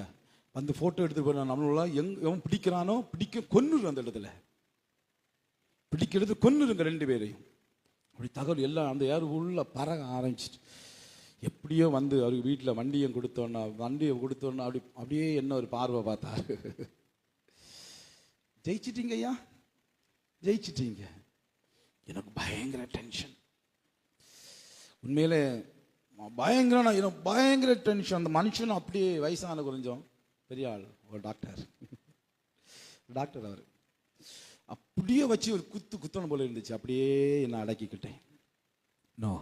வந்து ஃபோட்டோ எடுத்துகிட்டு போயிடலாம். நம்மளால எவன் பிடிக்கிறானோ கொன்னுரு, அந்த இடத்துல எடுத்து கொன்னுருங்க 2 பேரையும். அப்படி தகவல் எல்லாம் அந்த ஏர் உள்ள பறக ஆரம்பிச்சிட்டு, எப்படியோ வந்து அவருக்கு வீட்டில் வண்டியை கொடுத்தோன்னா அப்படியே என்ன ஒரு பார்வை பார்த்தாரு. ஜெயிச்சிட்டீங்க ஐயா, ஜெயிச்சிட்டீங்க. எனக்கு பயங்கர டென்ஷன், உண்மையிலே பயங்கர டென்ஷன். அந்த மனுஷன் அப்படியே வயசான கொஞ்சம் பெரிய ஆள், ஒரு டாக்டர் அவர் அப்படியே வச்சு ஒரு குத்தணும் போல இருந்துச்சு. அப்படியே என்ன அடக்கிக்கிட்டேன். நோ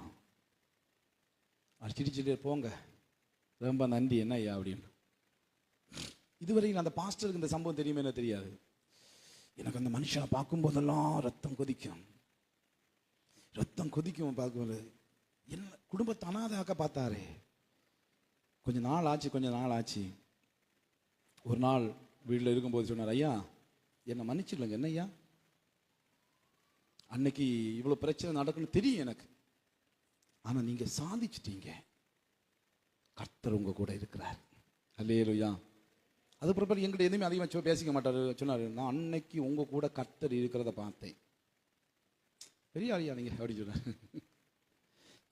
சிரிச்சுட்டே போங்க, ரொம்ப நன்றி என்ன ஐயா அப்படின்னு. இதுவரைக்கும் அந்த பாஸ்டருக்கு இந்த சம்பவம் தெரியுமே என்ன தெரியாது. எனக்கு அந்த மனுஷனை பார்க்கும்போதெல்லாம் ரத்தம் கொதிக்கும் பார்க்கும்போது. என்ன குடும்பத்தை அனாதையாக்க பார்த்தாரே. கொஞ்ச நாள் ஆச்சு. ஒரு நாள் வீட்டில் இருக்கும்போது சொன்னார், ஐயா என்னை மன்னிச்சிடலங்க. என்ன ஐயா, அன்னைக்கு இவ்வளோ பிரச்சனை நடக்குன்னு தெரியும் எனக்கு, ஆனால் நீங்கள் சாதிச்சிட்டீங்க, கர்த்தர் உங்க கூட இருக்கிறார். அல்லேலூயா. அது பிறகு எங்கிட்ட எதுவுமே அதிகமாக பேசிக்க மாட்டார். சொன்னார், நான் அன்னைக்கு உங்க கூட கர்த்தர் இருக்கிறத பார்த்தேன். பெரிய ஆளியா நீங்க அப்படி சொன்னார்.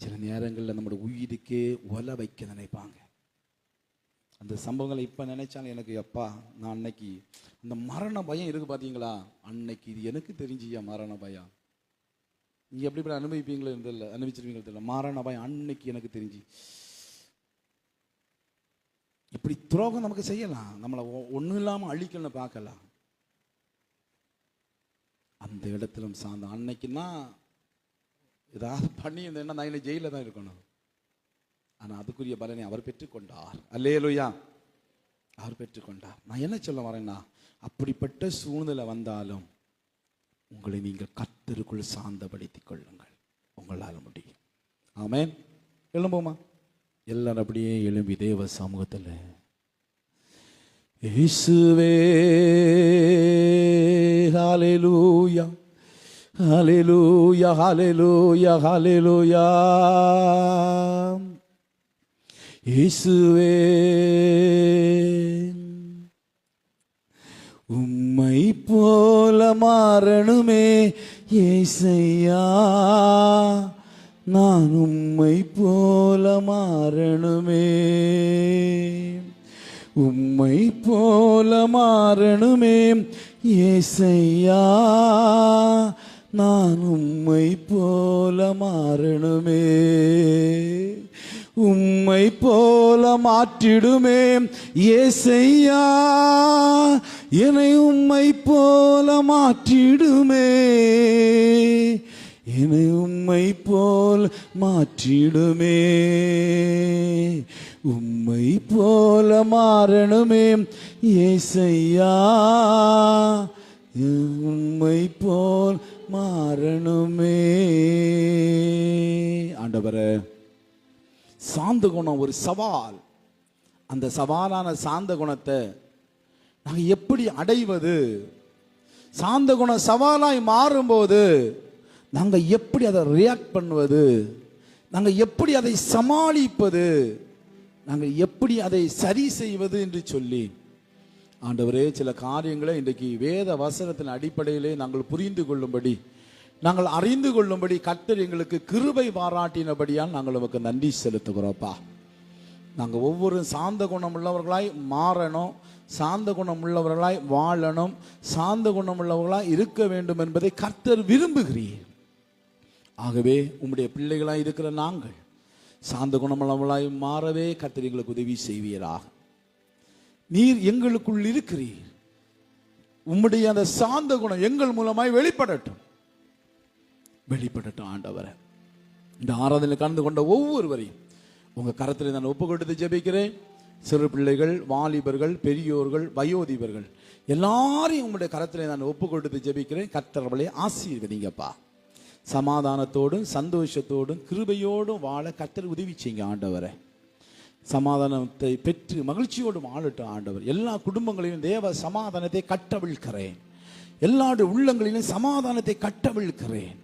சில நேரங்களில் நம்மளோட உயிருக்கே ஒல வைக்க நினைப்பாங்க. அந்த சம்பவங்களை இப்போ நினைச்சாலும் எனக்கு அப்பா, நான் அன்னைக்கு இந்த மரண பயம் இருக்கு பார்த்தீங்களா, அன்னைக்கு இது எனக்கு தெரிஞ்சியா மரண பயம். நீங்கள் எப்படி அனுபவிப்பீங்களோ இல்லை, அனுபவிச்சிருவீங்களோ தெரியல. மரண பயம் அன்னைக்கு எனக்கு தெரிஞ்சு. இப்படி துரோகம் நமக்கு செய்யலாம், நம்மளை ஒன்றும் இல்லாமல் அழிக்கணும்னு பார்க்கலாம். அந்த இடத்திலும் சார்ந்த அன்னைக்குன்னா ஏதாவது பண்ணி இருந்தேன்னா நான் இல்லை ஜெயிலில் தான் இருக்கணும். ஆனால் அதுக்குரிய பலனை அவர் பெற்றுக்கொண்டார். அல்லேலூயா, அவர் பெற்றுக்கொண்டார். நான் என்ன சொல்ல வரேன்னா, அப்படிப்பட்ட சூழ்நிலை வந்தாலும் உங்களை நீங்கள் கர்த்தருக்குள் சாந்தப்படுத்திக் கொள்ளுங்கள், உங்களால் முடியும். ஆமென். எழும்புமா எல்லாரும் அப்படியே எழும்பி தேவ சமூகத்தில், இயேசுவே ஹல்லேலூயா ஹல்லேலூயா ஹல்லேலூயா ஹல்லேலூயா, இயேசுவே உம்மை போல மாறணுமே ஏசையா, நான் உம்மை போல மாற மாறணுமே, உம்மை போல மாறணுமே ஏசையா, நான் உம்மை போல மாறணுமே, உம்மை போல மாற்றிடுமே ஏசையா, என்னை உம்மை போல மாற்றிடுமே, என்னை உம்மை போல் மாற்றிடுமே, உம்மை போல மாறணுமே ஏசையா, உம்மை போல் மாறணுமே. ஆண்டவரே, சாந்த குணம் ஒரு சவால். அந்த சவாலான சாந்த குணத்தை நாங்கள் எப்படி அடைவது? சாந்த குணம் சவாலாய் மாறும்போது நாங்கள் எப்படி அதை ரியாக்ட் பண்ணுவது? நாங்கள் எப்படி அதை சமாளிப்பது? நாங்கள் எப்படி அதை சரி செய்வது என்று சொல்லி ஆண்டவரே, சில காரியங்களை இன்றைக்கு வேத வசனத்தின் அடிப்படையிலே நாங்கள் புரிந்து கொள்ளும்படி, நாங்கள் அறிந்து கொள்ளும்படி கர்த்தர் எங்களுக்கு கிருபை பாராட்டினபடியால் நாங்கள் நமக்கு நன்றி செலுத்துகிறோப்பா. நாங்கள் ஒவ்வொரு சாந்த குணம் உள்ளவர்களாய் மாறணும், சாந்த குணம் உள்ளவர்களாய் வாழணும், சாந்த குணம் உள்ளவர்களாய் இருக்க வேண்டும் என்பதை கர்த்தர் விரும்புகிறீர். ஆகவே உம்முடைய பிள்ளைகளாய் இருக்கிற நாங்கள் சாந்த குணமுள்ளவர்களாய் மாறவே கர்த்தர் எங்களுக்கு உதவி செய்வீராக. நீர் எங்களுக்குள் இருக்கிறீர், உம்முடைய அந்த சாந்த குணம் எங்கள் மூலமாய் வெளிப்படட்டும், வெளிப்படட்டும். ஆண்டவரே, இந்த ஆராதனையில் கலந்து கொண்ட ஒவ்வொருவரையும் உங்க கரத்தில் நான் ஒப்பு கொடுத்து ஜெபிக்கிறேன். சிறு பிள்ளைகள், வாலிபர்கள், பெரியோர்கள், வயோதிபர்கள் எல்லாரையும் உங்களுடைய கரத்தில் நான் ஒப்பு கொடுத்து ஜெபிக்கிறேன். கர்த்தர் அவளை ஆசீர்வதிங்கப்பா. சமாதானத்தோடும் சந்தோஷத்தோடும் கிருபையோடும் வாழ கர்த்தர் உதவி செய்யுங்க ஆண்டவரே. சமாதானத்தை பெற்று மகிழ்ச்சியோடு வாழட்டும் ஆண்டவர். எல்லா குடும்பங்களிலும் தேவ சமாதானத்தை கட்டவிழ்கிறேன், எல்லா உள்ளங்களிலும் சமாதானத்தை கட்டவிழ்கிறேன்.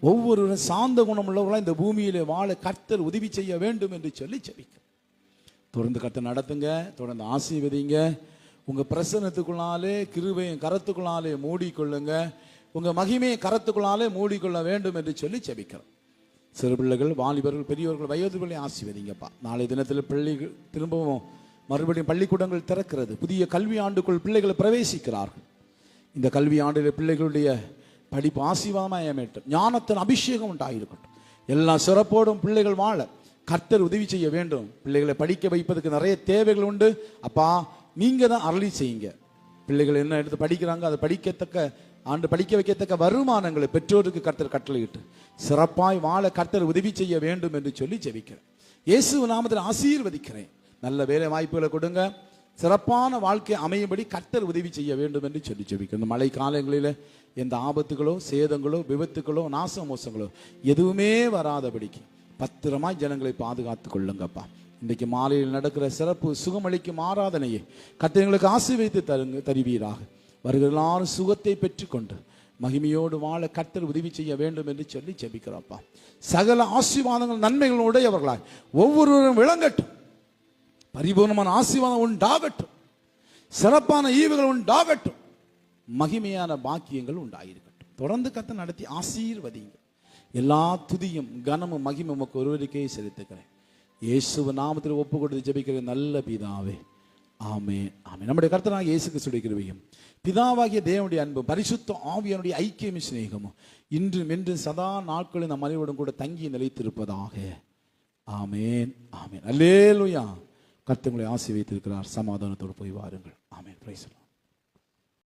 ஒவ்வொருவரும் சாந்த குணம் உள்ளவர்களாக இந்த பூமியிலே வாழ கர்த்தர் உதவி செய்ய வேண்டும் என்று சொல்லி ஜெபிக்கிறேன். தொடர்ந்து கர்த்தர் நடத்துங்க, தொடர்ந்து ஆசீர்வதிங்க. உங்க பிரசன்னத்துக்குள்ளாலே கிருபையும் கரத்துக்குள்ளாலே மூடிக்கொள்ளுங்க, உங்க மகிமையை கரத்துக்குள்ளாலே மூடிக்கொள்ள வேண்டும் என்று சொல்லி ஜெபிக்கிறோம். சிறு பிள்ளைகள், வாலிபர்கள், பெரியவர்கள், வயோதிபர்களை ஆசீர்வதிங்கப்பா. நாளை தினத்தில் பள்ளிகள் திரும்பவும் மறுபடியும் பள்ளிக்கூடங்கள் திறக்கிறது. புதிய கல்வி ஆண்டுக்குள் பிள்ளைகள் பிரவேசிக்கிறார்கள். இந்த கல்வி ஆண்டில் பிள்ளைகளுடைய படிப்பு ஆசீர்வாதமாக அமையட்டும், ஞானத்தின் அபிஷேகம் உண்டாயிருக்கட்டும். எல்லா சிறப்போடும் பிள்ளைகள் வாழ கர்த்தர் உதவி செய்ய வேண்டும். பிள்ளைகளை படிக்க வைப்பதற்கு நிறைய தேவைகள் உண்டு. அப்பா, நீங்க தான் அருளி செய்யுங்க. பிள்ளைகள் என்ன எடுத்து படிக்கிறாங்க, அதை படிக்க வைக்கத்தக்க வருமானங்களை பெற்றோருக்கு கர்த்தர் கட்டளையிட்டு சிறப்பாய் வாழ கர்த்தர் உதவி செய்ய வேண்டும் என்று சொல்லி ஜெபிக்கிறேன். இயேசு நாமத்தில் ஆசீர்வதிக்கிறேன். நல்ல வேலை வாய்ப்புகளை கொடுங்க, சிறப்பான வாழ்க்கை அமையும்படி கர்த்தர் உதவி செய்ய வேண்டும் என்று சொல்லி ஜெபிக்கிறேன். இந்த மழை காலங்களில் எந்த ஆபத்துகளோ, சேதங்களோ, விபத்துகளோ, நாச மோசங்களோ எதுவுமே வராதபடிக்கு பத்திரமாய் ஜனங்களை பாதுகாத்து கொள்ளுங்கப்பா. இன்றைக்கு மாலையில் நடக்கிற சிறப்பு சுகமளிக்கும் ஆராதனையை கர்த்தர் எங்களுக்கு ஆசீர்வதித்து தருவீராக. வருகிற எல்லாரும் சுகத்தை பெற்றுக்கொண்டு மகிமையோடு வாழ கர்த்தர் உதவி செய்ய வேண்டும் என்று சொல்லி ஜெபிக்கிறோம்ப்பா. சகல ஆசீர்வாதங்கள் நன்மைகள் உடையவர்களாய் ஒவ்வொருவரும் விளங்கட்டும். பரிபூர்ணமான ஆசீர்வாதம் உண்டாகட்டும், சிறப்பான ஈவுகள் உண்டாகட்டும், மகிமையான பாக்கியங்கள் உண்டாயிருக்கட்டும். தொடர்ந்து கர்த்தர் நடத்தி ஆசீர்வதிங்க. எல்லா துதியும் கனமும் மகிமை உமக்கு ஒருவருக்கே செலுத்துகிறேன். இயேசு நாமத்தில் ஒப்பு கொடுத்து ஜெபிக்கிற நல்ல பிதாவே, ஆமென், ஆமென். நம்முடைய கர்த்தராகிய இயேசு கிறிஸ்துவின் கிருபையும் பிதாவாகிய தேவனுடைய அன்பும் பரிசுத்த ஆவியானுடைய ஐக்கியமும் சிநேகமும் இன்றும் என்றும் சதா நாட்களும் நம் அனைவரோடும் கூட தங்கி நிலைத்திருப்பதாக. ஆமென், ஆமென். அல்லேலூயா. கர்த்தர் உங்களை ஆசீர்வதித்திருக்கிறார். சமாதானத்தோடு போய் வாருங்கள். ஆமென். Praise the Lord.